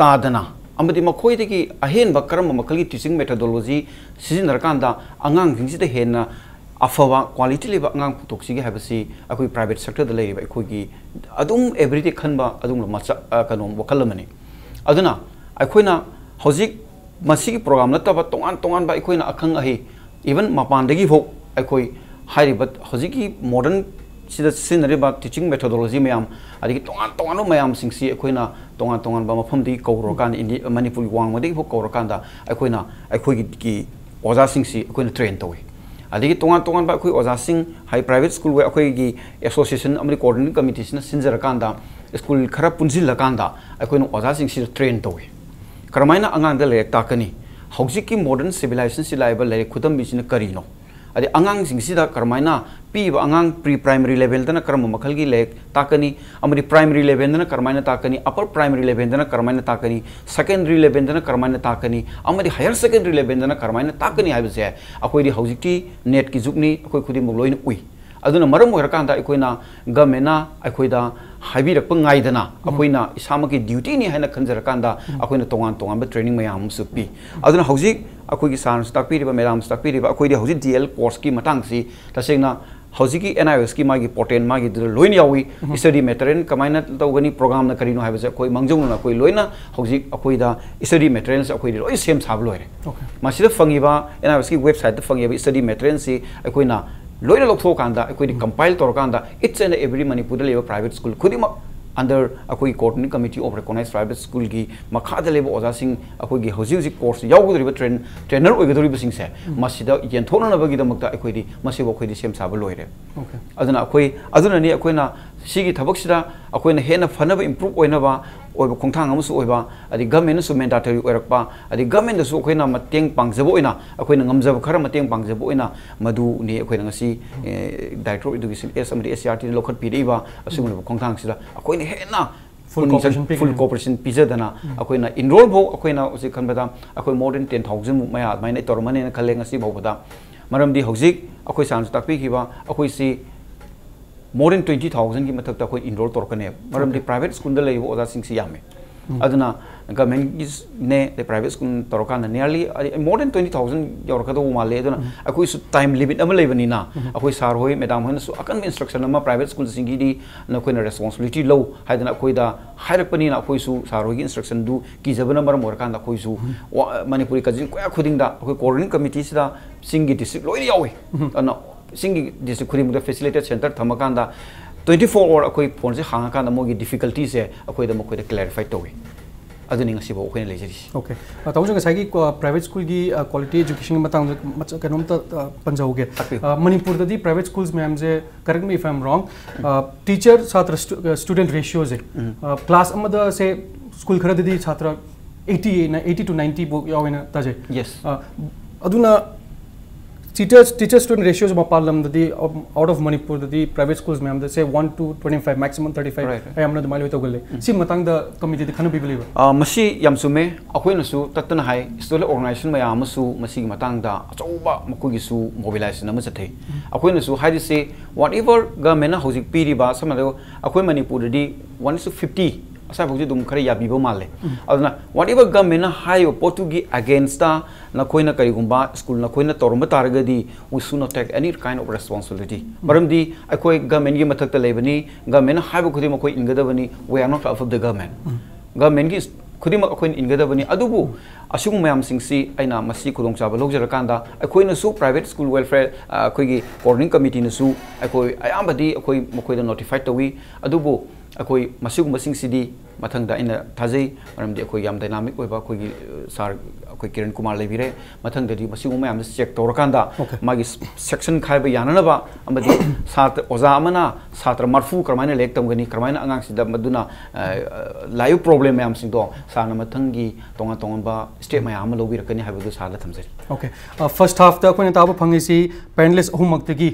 तादना अमदी मखोइदगी अहेनबा करम मखलगी टीचिंग मेथोडोलॉजी सिजिनरकांदा अंगांग सिंगसिदा हेना अफवा क्वालिटी लेबा अंगांग पुतोक्सिगे हाबसी अखोइ प्राइवेट सेक्टर द लेबा अखोइगी अदुम एवरीडे खनबा अदुम मचा कनोम वखलमनी अदुना अखोइना हौजिक मसीगी प्रोग्राम नतबा तोंगान तोंगान बा अखोइना अखंग अहि इवन मपानदगी भोक अखोइ हाइरिबा हौजिकी मॉडर्न सिदा सिनरेबा टीचिंग मेथोडोलॉजी मयाम अदिगी तोंगान तोंगानो मयाम सिंगसी अखोइना तोंगान तोंगान बा मफमदी कौरोकान इंडी मणिपुर वांगमदगी भोक कौरोकांदा अखोइना अखोइगी की ओजा सिंगसी अखोइना ट्रेन तोइ अदिगी तोंगान तोंगान बा अखोइ ओजा सिंग हाई प्राइवेट स्कूल वे अखोइगी एसोसिएशन अमरी कोऑर्डिनेटिंग कमिटी सिना सिंजरकांदा स्कूल खरा पुंजिलकांदा अखोइना ओजा सिंगसी ट्रेन तोइ करमाइना अंगांग ले ताकनी हौजिकी मॉडर्न सिविलाइजेशन से लाइबल ले खुदम बिसिना करिनो अदे अंगांग सिंगसिदा करमाइना पीब अंगांग प्री प्राइमरी लेवल दना करम मखलगी ले ताकनी अमरी प्राइमरी लेवल दना करमाइना ताकनी अपर प्राइमरी लेवल दना करमाइना ताकनी सेकेंडरी लेवल दना करमाइना ताकनी अमरी हायर सेकेंडरी लेवल दना करमाइना ताकनी हाइबसे अखोइदी हौजिकी नेट की जुगनी अखोइ खुदि मुलोइन उइ अदुना मरम ओइरकांदा अखोइना गवर्नमेंटना अखोइदा हाइबिरक ngaidana अखोइना इसामकी ड्यूटी नि हैना खंजरकांदा अखोइना तोंगान तोंगान ट्रेनिंग मयाम सुपी अदुना हौजिक अखोइगी साइंस ताकपिरिबा मैडम ताकपिरिबा अखोइदी हौजिक डीएल कोर्स की मतंगसी तसेंगना हौजिकी एनआईएस की मागी पोर्टेन मागी लोइन यावी स्टडी मेटेरियल कमाइना तौगनी प्रोग्राम ना करिनो हाइबसे अखोइ मंगजौना अखोइ लोइना हौजिक अखोइदा स्टडी मेटेरियल से अखोइदी लोइ सेम साब लोइरे मासिदा फंगिबा एनआईएस की वेबसाइट फंगिबा स्टडी मेटेरियल से अखोइना लोइना लोथोकांदा अखोइदी कंपाइल तोरकांदा इट्स एंड एवरी मणिपुर लेबा प्राइवेट स्कूल खुदिमा अंडर अखोइ coordinating committee of recognised private school की मखादा लेबा ओजासिंग अखोइगी हौजिक कोर्स यावगदरिबा ट्रेनर ओइगदरिबा सिंगसे मसिदा येंथोननबगी दमकता अखोइदी मसिबो अखोइदी सेम साब लोइरे अदुना अखोइ अदुनानि अखोइना सिगी थबकसिदा अखोइना हेना फनबा इंप्रूव ओइनबा ओइबा खोंथांग अमसु ओइबा अदि गवर्नमेंट सु मेंडेटरी ओइरकपा अदि गवर्नमेंट सु अखोइना मतेंग पांगजबो ओइना अखोइना ngamjaba खरा मतेंग पांगजबो ओइना मदु नि अखोइना ngasi डायरेक्टर एजुकेशन एस अमरि SCERT लोखत पिरिबा असुगुन खोंथांग सिदा अखोइना हेना फुल कोऑपरेशन पिजदना अखोइना इनरोल भो अखोइना उसे खनबदा अखोइ मोर देन 10,000 मु मया माइना तोरमने खले ngasi भौबदा मरमदी हौजिक अखोइ सान्स ताकपिखिबा अखोइ सि more than 20,000 की मतलब तक कोई इनरोल तोरकने मरमदी प्राइवेट स्कूल द लेबो ओजा सिंग यामे अदना गवर्नमेंट इज ने द प्राइवेट स्कूल तोरकान नियरली मोर देन 20,000 योरकदो माले अदना अखोइ सु टाइम लिमिट अम लेबनिना अखोइ सार होय मैडम होन सु अकन इंस्ट्रक्शन अमा प्राइवेट स्कूल सिंगी दी नखोइना रेस्पोंसिबिलिटी लो हाइदना अखोइदा हाइरपनिना अखोइ सु सार होय इंस्ट्रक्शन दु की जबना मरम ओरकान अखोइ सु मणिपुरी कजिन कोया खुदिंगदा अखोइ कोऑर्डिनेटिंग कमिटी सिदा सिंगी डिस्ट्रिक्ट लोइ यावे अना सिंगी डिस्ट्रिक्ट खुदिंगदा फैसिलिटेट सेंटर थमकांदा 24 आवर अखोइ फोन से हांगाकांदा मोगी डिफिकल्टी से अखोइदा मखोइदा क्लैरिफाई तोवे अदुनि ngasibo अखोइना लेजरी ओके ताउजो ngसागी प्राइवेट स्कूल की क्वालिटी एजुकेशन की मतंग मच कनोमता पंजाउगे मणिपुर ददी प्राइवेट स्कूल्स में हमजे correct me if I am wrong teacher छात्र स्टूडेंट रेशियो जे क्लास अमदा से स्कूल खरा ददी छात्र 80 to 90 बो यावेना ताजे यस अदुना टीचर स्टूडेंट रेशियोज मपालम ददी आउट ऑफ मणिपुर ददी प्राइवेट स्कूल्स में हम से 1 to 25 मैक्सिमम 35 आई हमना दमाली होतो गले सी मतंग द कमिटी द खनु बिबलेबा मसी यमसुमे अखोइनसु तत्तना हाई स्टूडेंट ऑर्गेनाइजेशन मयामसु मसी मतंग दा अचौबा मकुगिसु मोबिलाइजेशन अम चथे अखोइनसु हाइदि से व्हाटएवर गवर्नमेंट हौजिक पीरिबा समदो अखोइ मणिपुर ददी 1:50 असा भौजि दुम खरे याबिबो माले अदना व्हाटएवर गवर्नमेंट हायो पोटुगी अगेंस्ट दा नखोइना करिगुंबा स्कूल नखोइना तोरम तारगदी we should not take any kind of responsibility मरमदी अखोइ गवर्नमेंट की मथक लेबनी गवर्नमेंट हाइबो खुदि मखोइ इनगदबनी we are not of the government की खुदि मख अखोइ इनगदबनी अदुबु असुगु मयाम सिंगसी आइना मसी खुदोंग चाबा लोगजरकांदा अखोइना सु प्राइवेट स्कूल वेलफेयर अखोइगी कोऑर्डिनेटिंग कमिटी नसु अखोइ आयामबदी अखोइ मखोइदा नोटिफाइड तवी अदुबु अखोइ मसिगु मसिंगसिदी मथंग इन थाजई मरमदि अखोई याम डायनामिक ओइबा अखोई सार अखोई किरण कुमार लेबिरे मथंग ददि मसिगो मयाम चेक तौरकांदा मागी सेक्शन खाइब याननबा अमदि सात्र ओजा अमना सात्र मरफू करमाइना लेक तमगनी करमाइना अंगांग सिदा मदुना लाइव प्रॉब्लम मयाम सिंदो साना मथंगी तोंगा तोंबा स्टेप मयाम लोबिरकनी हाइबदु साला थमजरी ओके फर्स्ट हाफ दा कोइन ताब फंगिसी पैनलिस्ट अहुमक्तगी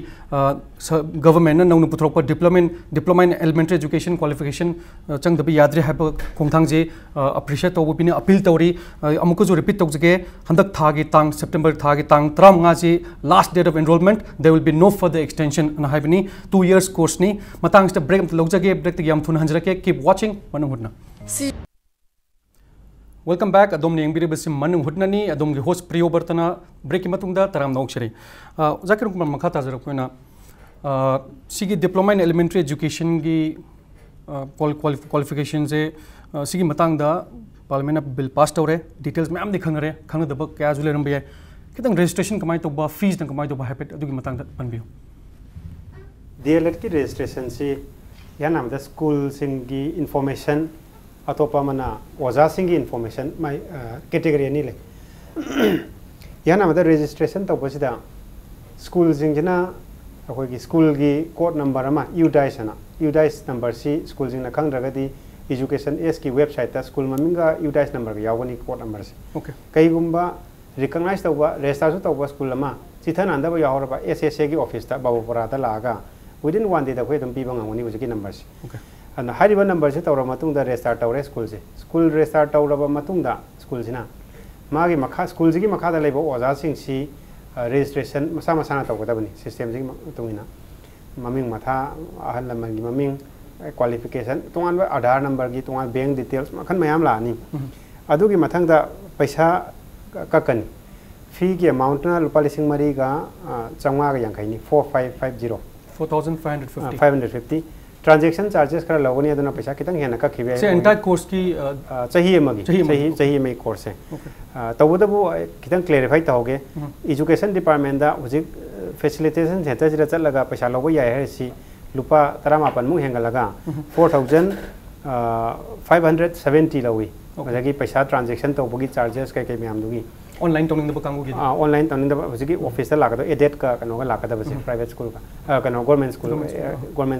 गवर्नमेंट नौनु पुथरोप diploma in elementary education qualification चंगदबी याद्रे हाइब खोंथांजे अप्रिशिएट तौबपिने अपील तौरी अमुकजो रिपीट तौजगे हंदक थागी तांग सेप्टेम्बर थागी तांग 13 जी last date of enrolment there will be no further extension ना हाइबनी 2 इयर्स कोर्स नि मतंग ब्रेक लौजगे ब्रेक तक याम थुन हंजरके कीप वाचिंग मनंग हुटना वेलकम बैक अदोम नेंगबिरिबसि मनंग हुटनानी अदोम गे होस्ट प्रियोबर्तना ब्रेक की मतुंगदा तराम नौक्षरी जाकिर कुमार मखा ताजरकोना सिगी डिप्लोमा इन एलिमेंटरी एजुकेशन की क्वालिफिकेशन से सिगी मतंगदा पार्लियामेंट बिल पास तौरे डिटेल्स मैम दी खंगरे खंगदब क्या जुले रंबे याय कितंग रजिस्ट्रेशन कमाई तोबा फीस न कमाई तोबा हैपेट अदुगी मतंग पनबियो डीएलएड की रजिस्ट्रेशन से या नाम द स्कूल सिंगी इंफॉर्मेशन अतोपा मना ओजा सिंगी इंफॉर्मेशन माय कैटेगरी नि ले या नाम द रजिस्ट्रेशन तोबसिदा स्कूल सिंगना अखोई की स्कूल की कोड नंबर अमा यूडाइस नंबर सी स्कूल सिंगना खंगरगदी एजुकेशन एस की वेबसाइट स्कूल ममिंगा यूडाइस नंबर यावनी कोड नंबर से ओके कईगुंबा रिकॉग्नाइज तौबा रेजिस्टर तौबा स्कूल अमा चिथन आंदबा यावरबा एसएसए की ऑफिस ता बाबूपुरादा लागा विदिन 1 डे दा कोई दम पीबा ngani हुजकी नंबर से ओके अन हारिबा नंबर से तौरा मतुंग दा रेजिस्टर तौरे स्कूल रेजिस्टर तौरबा मतुंग दा स्कूल सिना मागी मखा स्कूल जिगी मखा दा लेबो ओजा सिंग सी रजिस्ट्रेशन मसा मसाना तौगदबनी सिस्टम जिगी मतुंगिना ममिंग मथा अहल लमंगी ममिंग क्वालिफिकेशन तोंगान आधार नंबर की तोंगान बैंक डिटेल्स मखन मयाम लानी अदुगी मथंग दा पैसा ककनी फी की अमाउंट ना लुपा लिसिंग मरी का चंगा का यांखैनी 4550 4550 ट्रांजेक्शन चार्जेस कर लगनी अदुना पैसा कितंग हेना कखिबे से एंटायर कोर्स की चाहिए मई कोर्स है तबुदबु कितंग क्लेरिफाई तहोगे एजुकेशन डिपार्टमेंट दा हुजिक फैसिलिटेशन सेंटर जिरा चलगा पैसा लबो याय है लुपा 38 मु हेंगलगा 4570 लवी अदगी पैसा ट्रांजेक्शन तौबगी चार्जेस कई मैम दुगी ऑनलाइन टोनिंग द कांगू की ऑनलाइन टोनिंग द हुजिकी ऑफिस दा लागदो एडेट का कनो लागदा बसे प्राइवेट स्कूल का कनो गवर्नमेंट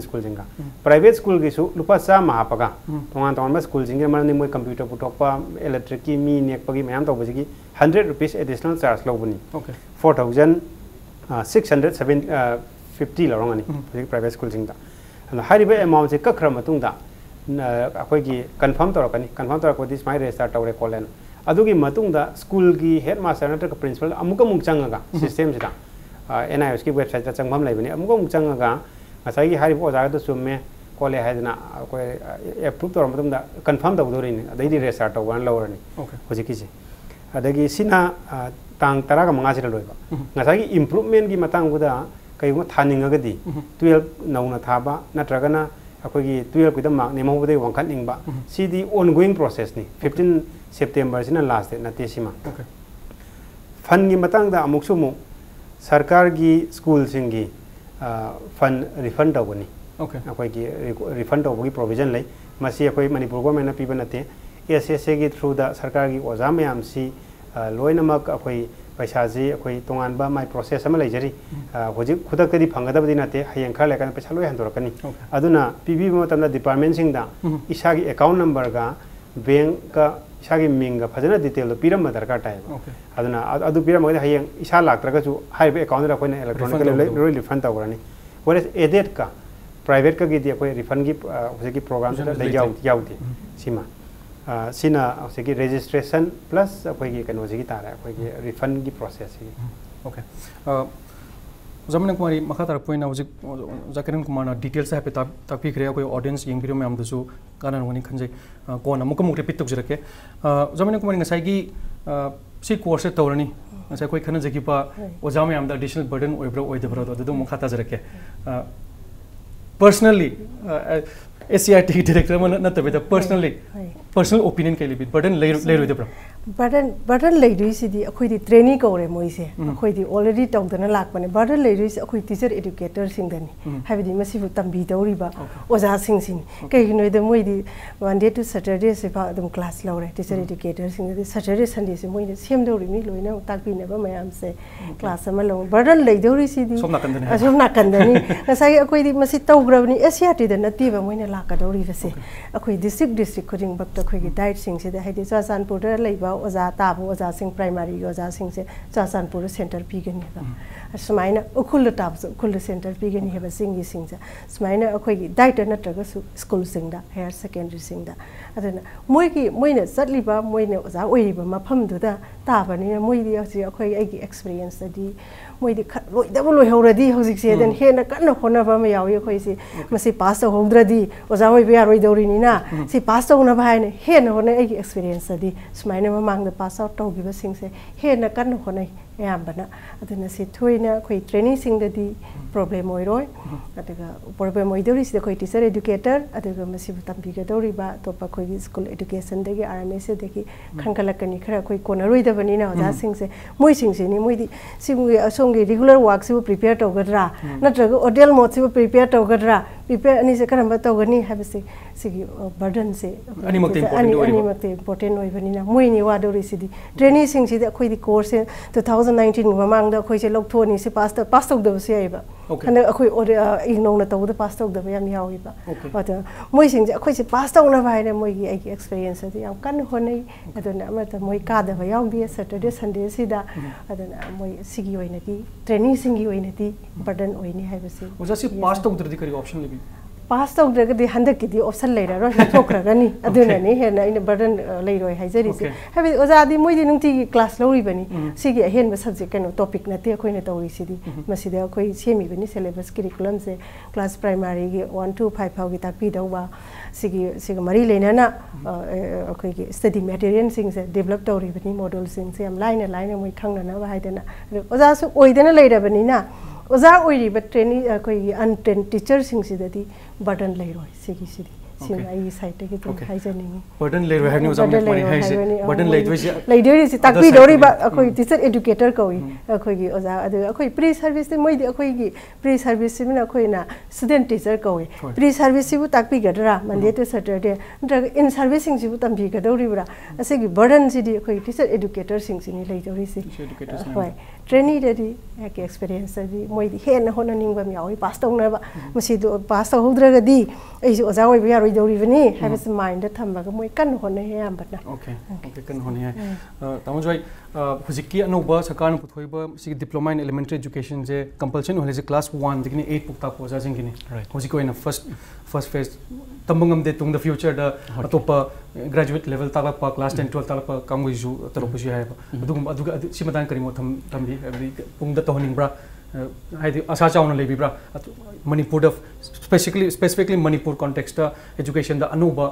स्कूल जिंगा प्राइवेट स्कूल की सु लुपा चा महापगा तोंगा तोंगा स्कूल जिंगे मरनी मोय कंप्यूटर पुटोपा इलेक्ट्रिक की मी नेकपगी मैम तौबगी 100 रुपीस एडिशनल चार्ज लोबनी ओके 4650 लरंगनी हुजिक प्राइवेट स्कूल जिंगा हारिबे अमाउंट से कखरा मतुंगदा अखोगी कंफर्म तौरकदी स्माई रेजिस्टर तौरे कोलेन अदुगी मतुंगदा स्कूल की हेड मास्टर नत्र प्रिंसिपल अमुक चंगा सिस्टम से एनआईएस की वेबसाइट चंगम लेबनी अमुक चंगा ngसाई हारिब ओजा दो सुमे कोले हाइदना कोई एप्रूव तौर मतुंगदा कंफर्म तौदोरिनी अदैदी रेजिस्टर तौवन लौरनी हुजिकी से अदगी सिना तांग 15 का 5 से लोइबा ngसाई इंप्रूवमेंट की मतंगुदा कईगो थानिंगगदी 12 नौना थाबा नत्रगना अखोगी 12 कुदा मार्क नेमहोबदे वंखनिंगबा सीदी ऑनगोइंग प्रोसेस नि 15 सेप्टेम्बर सिना लास्ट डेट नते सिमा ओके फंड की मतंगदा अमुकसुमु सरकार की स्कूल सिंगी फंड रिफंड तौबनी ओके अखोगी रिफंड तौबगी प्रोविजन लै मसी अखोई मणिपुर गवर्नमेंट पीबा नते एसएसए की थ्रू दा सरकार की ओजा मयाम सी लोइनमक अखोई पैसा जी अखोई तोंगानबा माई प्रोसेस अमा लेजरी होजिक खुदकदी फंगदबदी नते हयें खर लेकन पैसा लोइ हंदोरकनी अदुना पीबी मतमदा डिपार्टमेंट सिंगदा इसागी अकाउंट नंबर का बैंक का इसागी मिंग का फजना डिटेल पीरम दरकार टाइम अदुना अदु पीरम हयें इसा लाक्त्रगसु हाइबे अकाउंट दा कोने इलेक्ट्रॉनिक लोइ रिफंड तौरनी वरेस एडेट का प्राइवेट का गिदी अखोई रिफंड की होजिकी प्रोग्राम से याउदी सीमा सिना होजिकी रजिस्ट्रेशन प्लस अखोई कनोजिकी तारा अखोई रिफंड की प्रोसेस ओके जमन कुमारी मखा तार पोइना होजिक जाकिरन कुमार डिटेल्स है ताकि करे कोई ऑडियंस यंग वीडियो में हम दसु काना होनी खंजे कोन अमुक मुक रिपीट तक जरके जमन कुमारी ngसाई की सी कोर्स तौरनी ngसाई कोई खन जकी पा ओजा में हम द एडिशनल बर्डन ओइब्रो ओइदब्रो ददु मुखा ता जरके पर्सनली SCERT डायरेक्टर मन नतबे the personally personal opinion ke libi burden lay bra burden lay dui si di akhoi di training ko re moi se akhoi di already tong dana lak pane burden lay dui si akhoi teacher educator sing dani habidi masi bu tambi dawri ba oja sing sin kai noi de moi di Monday to Saturday se ba dum class lawre teacher educator sing di Saturday Sunday se moi de sem dawri ni loina tak pi ne ba mayam se class ma lo burden lay dawri si di somna kandani ngasai akhoi di masi tawgra ni SCERT de nati ba moi ne lak ka dawri ba se akhoi district khuding bak ta khoi gi diet sing se de haidi Chanpur de lay ba oza tabu oza sing primary oza sing se Chanpur center pigani ba smaina ukul tab ukul center pigani heba singi singja smaina akhoi gi diet na traga school singda higher secondary singda adana moina satli ba moina oza oi ba mafam du da tabani moi di akhoi ai gi experience di moi di loi da loi horadi hojik se den he na kan hona ba ma yawi akhoi si masi pass hodradi oza oi ba roi dori ni na si pass na ba ne he na hona ai gi experience di smaina ma mang da pass out to gi ba sing se he na kan hona yambana aduna si thoina khoi training sing da di problem oi roi adaga problem oi dori si khoi teacher educator adaga masi tambi ga dori ba to pa khoi school education de gi RMS de gi khangalakani khara khoi kona roi da bani na oja sing se moi ni moi di singi asongi regular work si prepare to gadra natraga hotel mo si prepare to gadra prepare ani se karamba to gani habse sigi burden se ani makte important oi bani na moi ni wa dori si di training sing si da khoi di course 2019 mamang da khoi se lok thoni se pass tok da se ai ba and akhoi ignong na to da pass tok da ba yam yawi ba but moi sing akhoi se pass tok na ba ne moi gi ai experience da yam kan honai aduna ma ta moi ka da ba yaw bi Saturday Sunday si da aduna moi sigi oi na ti training sing gi oi na ti burden oi ni hai ba se oja si pass tok da kari option libi pass tok da di handak ki di option leira ro thokra gani aduna ni he na ina burden leiroi haijari se habi oja di moi di nungti class lori bani sigi ahen ba subject kano topic na te khoi na tawri si di masida khoi semi bani syllabus curriculum se class primary gi 1 to 5 phau gi takpi daw ba sigi mari leina na khoi gi study material sing se develop tawri bani model sing se am line moi khangna na ba haidana oja su oidena leira bani na oja oiri ba training khoi untrained teacher sing si da di burden leiroi sigi sidi sima ai site ki to haijani burden leiroi havni oja mani haise burden leidoi si takpi dori ba akhoi teacher educator koi akhoi gi oja adu akhoi pre service moi di akhoi gi pre service mina akhoi na student teacher koi pre service si bu takpi gadra Monday to Saturday in servicing si bu tambi gadori bra ase gi burden si di akhoi teacher educator sing si ni leidori si hoi training de ki experience di moi di hen hona ning ba yawi pass tong na ba masi do pass to hodra ga di ai si oja oi ba roi dori bani have a mind da thamba ga moi kan hona he am batna okay kan hona hai tamo joi hujiki anoba sakan puthoi ba si diploma in elementary education je compulsion hole je class 1 digni 8 pukta ko ja jing ni hujiki oina first phase tambangam de tung the future da atopa graduate level ta pa class 10 12 ta pa kam ju taro pusi hai ba aduga simadan kari mo tambi every pung da toning bra haidi asa chauna lebi bra Manipur da specifically Manipur context da education da anuba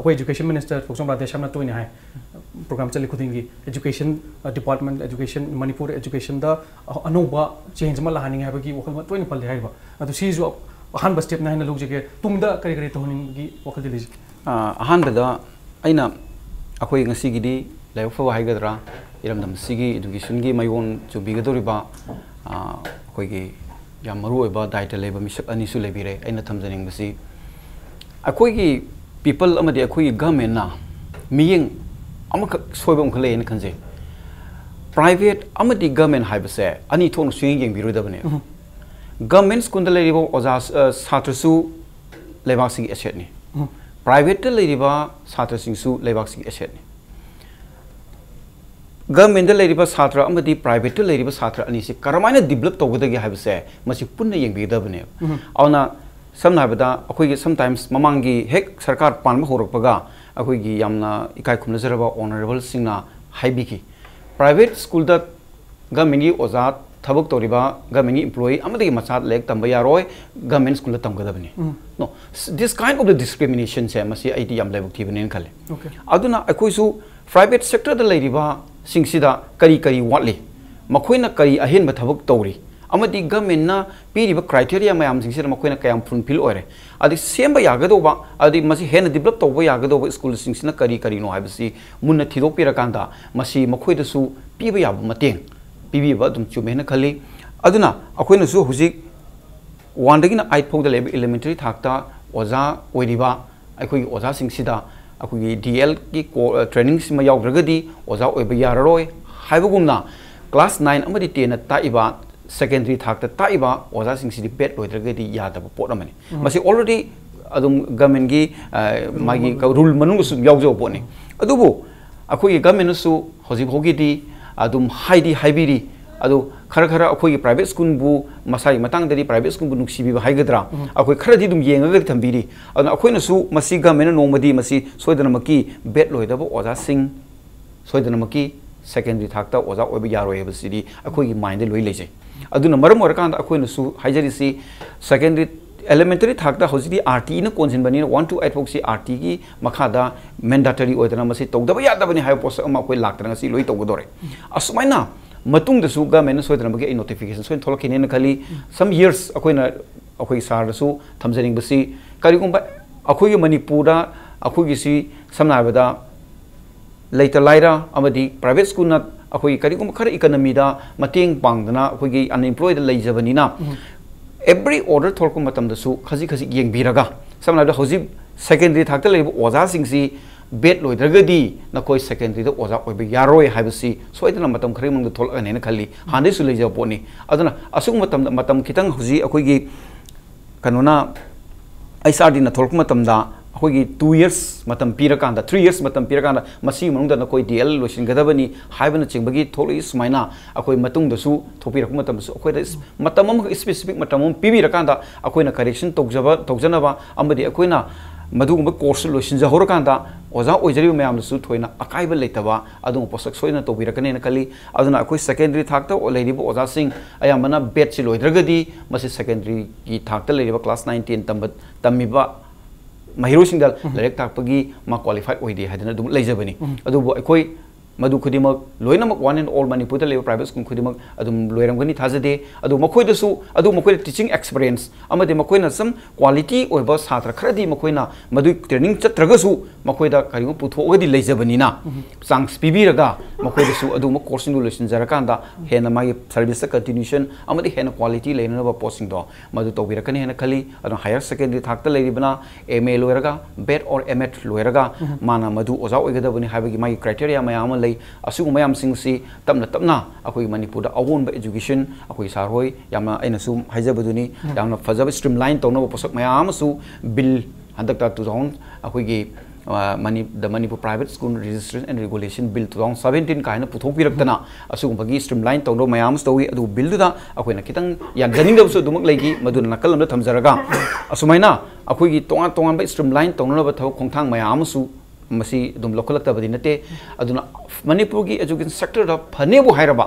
ho education minister for example Laishram na toina hai program chali khudingi education department education Manipur education da anuba change ma lahani hai ba gi wakal ma toina pal hai ba adu si ju ahan ba step na hina log jege tungda kari toning gi wakal dili ahan ba da aina akhoi ngasi gi di layo fa hai gadra iram dam sigi education gi mayon chu bi gadori ba akhoi gi yam maru oi ba diet leba misak ani su lebire aina thamjaning basi akhoi gi people amadi akhoi government na miyeng amak soibam khale en khanje private amadi government haibase ani thong swing yeng biru da bane government school da leribo oja satra su lebak sing asset ni private da leriba satra sing su lebak sing asset ni government da leriba satra amadi private da leriba satra ani se karamaina develop togada gi haibase masi punna yeng bi da bane auna samna habada akhoi gi sometimes mamangi hek sarkar panma horakpaga akhoi gi yamna ikai khumna jaraba honorable singna haibi ki private school da government gi oja thabak toriba government employee amadi machat lek tamba yaroi government school da tamgada bani no this kind of the discrimination se masi id yam lebuk thi bani khale aduna akhoi su private sector da leiriba singsida kari watli makhoina kari ahen ba thabak tori amadi government na piriba criteria mayam sing sina makoina kayam fulfill ore adi semba yagadoba adi masi hen develop toba yagadoba school sing sina kari no haibasi munna thidok pira kanda masi makoida su piba yab mateng pibi ba dum chumena khali aduna akoina su huzik 1 dagina 8 phok da level elementary thakta oza oiriba akoi oza sing sida akoi DL ki training sima yawdragadi oza oiba yararoi haibagumna class 9 amadi 10 na taiba secondary thakta taiba oza sing sidi bet loidragadi yadaba pot amani masi already adum government gi magi rule manung su yawjo poni adubu akoi government su hoji bhogi di adum haidi haibiri adu khara akoi private school bu masai matang dari private school bu nuksibi ba haigadra akoi khara di dum yenga thambiri adu akoi na su masi government nomadi masi soidana maki bet loidaba oza sing soidana maki secondary thakta oza oiba yaroi basidi akoi gi mind loi leje aduna maram orakanda akoi na su haijari si secondary elementary thakta hojidi RT na konjin bani 1 to 8 foxi RT gi makhada mandatory oidana masi togdaba yadabani hai post ama akoi laktra ngasi loi togdore asumaina matung da su government soidana bagi notification soin tholakine na khali some years akoi sar da su thamjaring basi karigumba akoi manipura akoi gi si samna bada later laira amadi private school na akoi karigumba khara economy da mateng pangdana akoi gi unemployed leijabani na every order tholku matam da su khaji yeng biraga samna da hoji secondary thakta leibo oza singsi bet loidragadi na koi secondary da oza oibe yaroi haibasi soidana matam khari mangda thol ane na khali hande su leja poni aduna asung matam kitang hoji akoi gi kanona SRD na tholku matam da akoi gi 2 years matam pirakanda 3 years matam pirakanda masi manungda na koi DL loisin gadabani haibana chingbagi tholi sumaina akoi matung da su thopirak matam su akoi da matam specific matam pibi rakanda akoi na correction togjanaba amadi akoi na madugumba course loisin jahorkanda oza oijari mayam su thoina akaiba leitaba adung posak soina tobirakane na kali aduna akoi secondary thakta leiriba oza sing ayamana bet si loidragadi masi secondary ki thakta leiriba class 9 10 tamiba mahiro singdal lerek takpagi ma qualified oide hadina dum leijabani adubu akoi madu khudimak loinamak one and all manipur level private school khudimak adum loiramgani thajade adu makoi da su adu makoi teaching experience amade makoi na some quality oiba satra khradi makoi na madu training chatragasu makoi da karigo puthogadi leijabani na chance pibiraga makoi da su adu ma course solution jarakanda hena magi service continuation amade hena quality leina ba posting do madu tobirakani hena khali adu higher secondary thakta leiribana MA loiraga bet or MT loiraga mana madu oza oigadabani habagi magi criteria mayam asung mayam singsi tamna akoi manipur da awon ba education akoi sarhoi yamna aina su haijabaduni yamna fajab streamline tawna posak mayam su bill handakta 2000 akoi gi the Manipur Private School Registration and Regulation Bill 2017 kaina puthok piraktana asung bagi streamline tawno mayam stowi adu bill da akoi na kitang yan janing da su dumak leigi maduna nakalam da thamjaraga asumaina akoi gi tongan ba streamline tawna ba thau khongthang mayam su masi dum local ta badin nate aduna manipur gi education sector da phanebu hairaba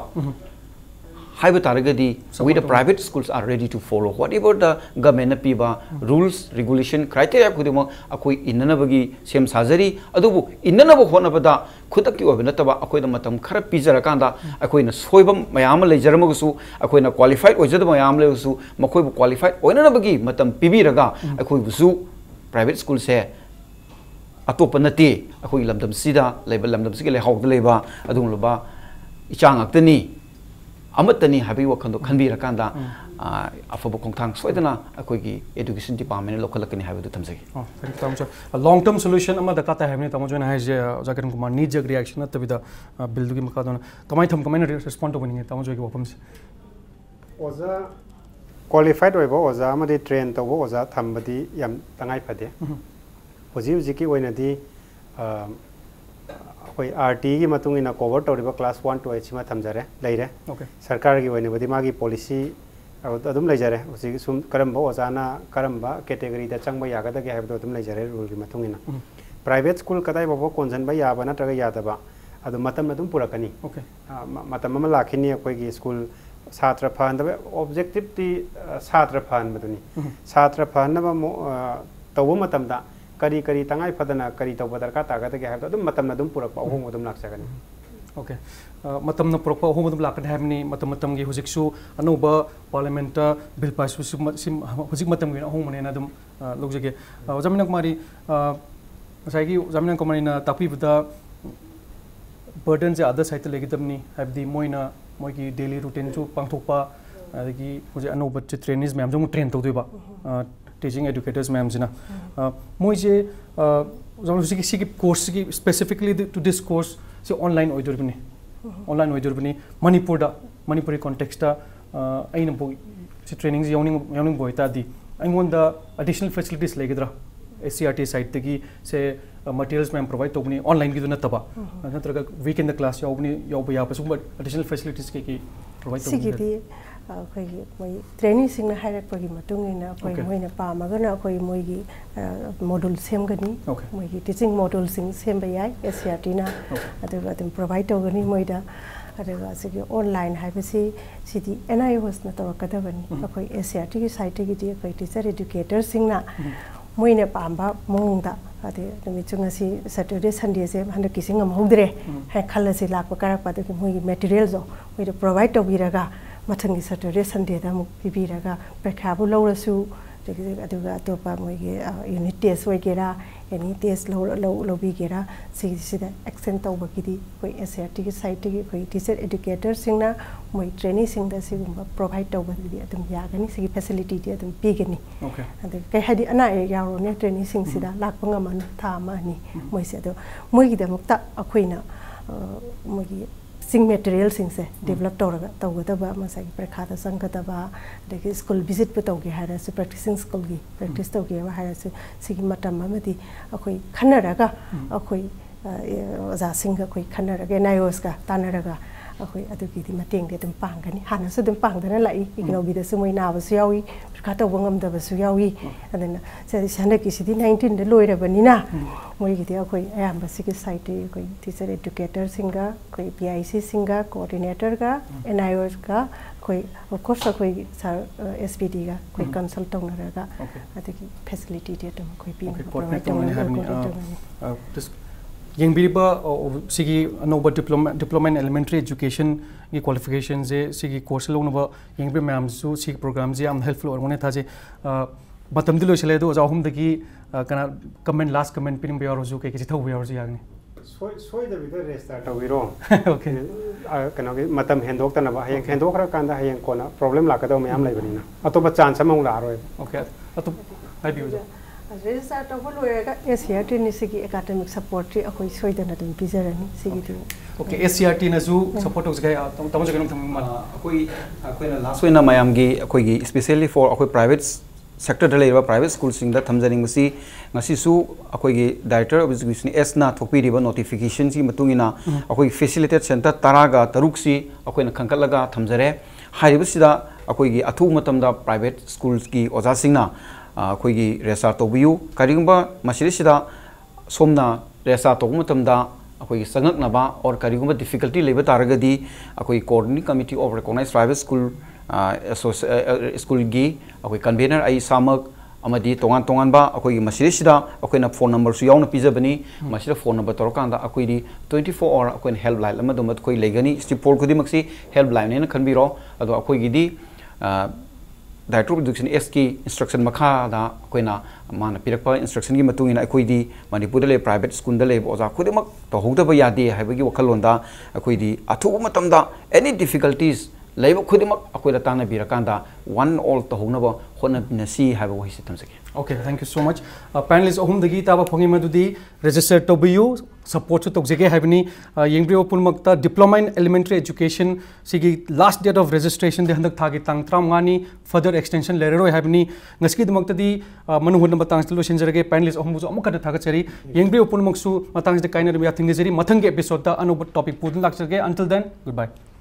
haiba taragadi with the private schools are ready to follow whatever the government piba rules regulation criteria kudimo akoi inna bagi sem sajari adubu inna bo hona bada khudak ki obina taba akoi da matam khara pijara kanda akoi na soibam mayam lejaramagusu akoi na qualified ojada mayam lesu makoi bu qualified oina bagi matam pibiraga akoi busu private school se atop nati akoi lamdam sida level lamdam sigi le hawd leba adung loba ichang aktani amatani habi wakhando khanbira kanda afabo kongthang soidana akoi gi education department local kani habi thamjagi thank you tamcha a long term solution ama da kata habni tamo jona haje Kirankumar knee jerk reaction tabida bill du gi makadona kamai tham kamai respond to bani tamo jogi wapam se oza qualified oibo oza amadi train to oza thambadi yam tangai phade hoji hoji ki oina di koi RT gi matung ina cover toriba class 1 to 8 ma thamjare leire okay sarkar gi oina badi magi policy adum leijare hoji sum karamba ozana karamba category da changba yaga da ge habdo adum leijare rule gi matung ina private school kadai babo konjan ba yaba na traga yadaba adu matam adum purakani okay matam ma lakhini koi gi school छात्र fun the objective ती छात्र fun Madani छात्र fun न तब मतम दा करी करी तंगाई फदना करी तब दरकार तागत के हाब दम मतम न दम पुरक अहोंग दम लाक्सगनी Okay. Matam na propa ho matam lakan hamni matam gi hujik su anoba parliament bill pass su hujik matam gi ho mane na dum logjage Meenakumari sai gi Meenakumari na tapi bada burden je other side legi tamni have the moina moi gi daily routine chu pangthokpa adagi hujik anoba trainees ma'am jong train tawdeba teaching educators ma'am jina moi je hujik course gi specifically to this course so online oidurni online oidurni Manipuri context da aina bo si training yawning boita di aingonda additional facilities legidra SCERT site tagi se materials ma'am provide tobni online gi duna taba natraga weekend class yawni yawba ya pasu additional facilities ki provide tobni अखोई मोई training सिंग हाइरक्पगी मतुंग इना अखोई Moina पामागना अखोई मोइगी module सेमगनी मोइगी teaching module सिंग सेमबा याय SCERT ना अदुगा अदुम provide तोगनी मोइदा अदुगा सिगी online हाइबसी सिदी NIOS ना तवकदबनी अखोई SCERT की साइट की दी अखोई टीचर एजुकेटर सिंग ना मोइना पामा मोंगदा अदे नमिचुंगसी सैटरडे संडे से हन किसिंग अमहुद्रे है खलसी लाकप करप अदुगी मोइगी मटेरियल जो मोइदा प्रोवाइड तोबिरागा मथंगी सैटरडे संडे दा मुक पिबिरागा परीक्षाबु लौरसु अदुगा अतोपा मोइगे यूनिट टेस्ट वगैरह एनी टेस्ट लौबिगेरा सिदा एक्सेंट तौबगिदी कोई SCERT की साइट की कोई टीचर एजुकेटर सिंगना मोइ ट्रेनिंग सिंगदा सिगुंबा प्रोवाइड तौबगिदी अदुम यागनी सिगी फैसिलिटी दी अदुम पिगनी अदु कै हादि अना ए यारोने ट्रेनिंग सिंग सिदा लाकपा ngam था मानी मोइ से अदु मोइगी दमक्ता अखोइना मोइगी सिंग मटेरियल सिंग से डेवलप तौरगा तौगदबा मसाई परीक्षा संगदबा देखि स्कूल विजिट पे तौगे हारसु प्रैक्टिसिंग स्कूल की प्रैक्टिस तौगे हारसु सिगी मतम अमदी अखोई खनरगा अखोई ओजा सिंग अखोई खनरगा NIOS का तानरगा अखोई अदुगी मतेंग दे तुम पांगनी हानसु तुम पांगदना लाई इग्नोबिदसु मोइ नाबसु यावी परीक्षा तौब ngamdabasु यावी अदना से हनकी सिदी 19 दे लोइरबनिना मोइगी अखोई अयाम सिगी साइट अखोई टीचर एजुकेटर सिंगा कोई PIC सिंगा कोऑर्डिनेटर का NIOS का कोई ऑफ कोर्स कोई SPD का कोई कंसल्ट तौनरगा अदगी फैसिलिटी दे तुम कोई पी Yengbiriba sigi anoba diploma in elementary education की qualification जे सिगी कोर्स लोनबा यंगबे मैम सु सिगी प्रोग्राम जे am helpful orgone था जे बतम दिलो चले दो जाहुम दगी कना कमेंट लास्ट कमेंट पिनिंग बे और जो के किसी थौ बे और जे यागने सोय द विद रेस्टार्ट तविरो ओके कना के मतम हेंदोक तनबा हेंग हेंदोक खरा कांदा हेंग कोना प्रॉब्लम लाकदो मैम लाइबनिना अतोबा चांस अमंग लारोय ओके अतो हाय बियो रेजिस्टर तब लोयगा SCERT नि सिगी एकेडमिक सपोर्ट अखोई सोइदना तुम पिजरनी सिगी ओके SCERT न जु सपोर्ट होस गय तम जगन थम अखोई अखोइना लास्ट वेना मयाम गी अखोई स्पेशली फॉर अखोई प्राइवेट सेक्टर द लेबा प्राइवेट स्कूल सिंग द थमजनिंग मसी ngasi su अखोई गी डायरेक्टर ऑफ एजुकेशन S ना थोपिरिबा नोटिफिकेशन सी मतुंगिना अखोई फैसिलिटेट सेंटर तरागा तरुक सी अखोइना खंकलगा थमजरे हाइबसिदा अखोई गी अथु मतमदा प्राइवेट स्कूल्स की ओजा सिंगना अखोई रेस्टार्ट तौबियु करिगुंबा मसिरिसिदा सोमना रेस्टार्ट तौब मतमदा अखोई संगकनबा और करिगुंबा डिफिकल्टी लेबा तारगदी अखोई coordinating committee of recognised private school school गी अखोई कन्वेनर आई सामक अमदी तोंगान तोंगानबा अखोई मसिरिसिदा अखोइना फोन नंबर सु यावना पिजबनी मसिरा फोन नंबर तोरकांदा अखोई 24 आवर अखोइन हेल्प लाइन अमदुम अखोई लेगनी स्टिपोल खुदिमक्सी हेल्प लाइन ने खनबिरो अदो अखोई गिदी डायरेक्टर ऑफ एजुकेशन S की इंस्ट्रक्शन मखादा कोइना मान पिरकपा इंस्ट्रक्शन की मतुंगिना अखोइदी मणिपुर ले प्राइवेट स्कूल द ले ओजा खुदिमक तोहौदबा यादे हाइबगी वखलोंदा अखोइदी अथुब मतमदा एनी डिफिकल्टीज लेब खुदिमक अखोइदा ताना बिरकांदा वन ऑल तोहौनबा होनबनसी हाइबो हिसे तमसके okay thank you so much panelist अहुम दगी ताबा फोंगी मदुदी रजिस्टर तोबियु सपोर्ट तोजगे हाइबनी येंग्ब्रियो पुनमक्ता डिप्लोमा इन एलिमेंटरी एजुकेशन सिगी लास्ट डेट ऑफ रजिस्ट्रेशन दे हंदक थागे तांग 35 फर्दर एक्सटेंशन लेररोय हाइबनी ngski दमक्तदी मनु हुन मतंग लो सिंजरगे पैनलिस्ट अहुम जो अमुक थागचरी येंग्ब्रियो पुनमक्सु मतंग दे काइनर बिया थिंगजरी मथंग एपिसोड दा अनु टॉपिक पुदन लाक्चरगे अंटिल देन गुड बाय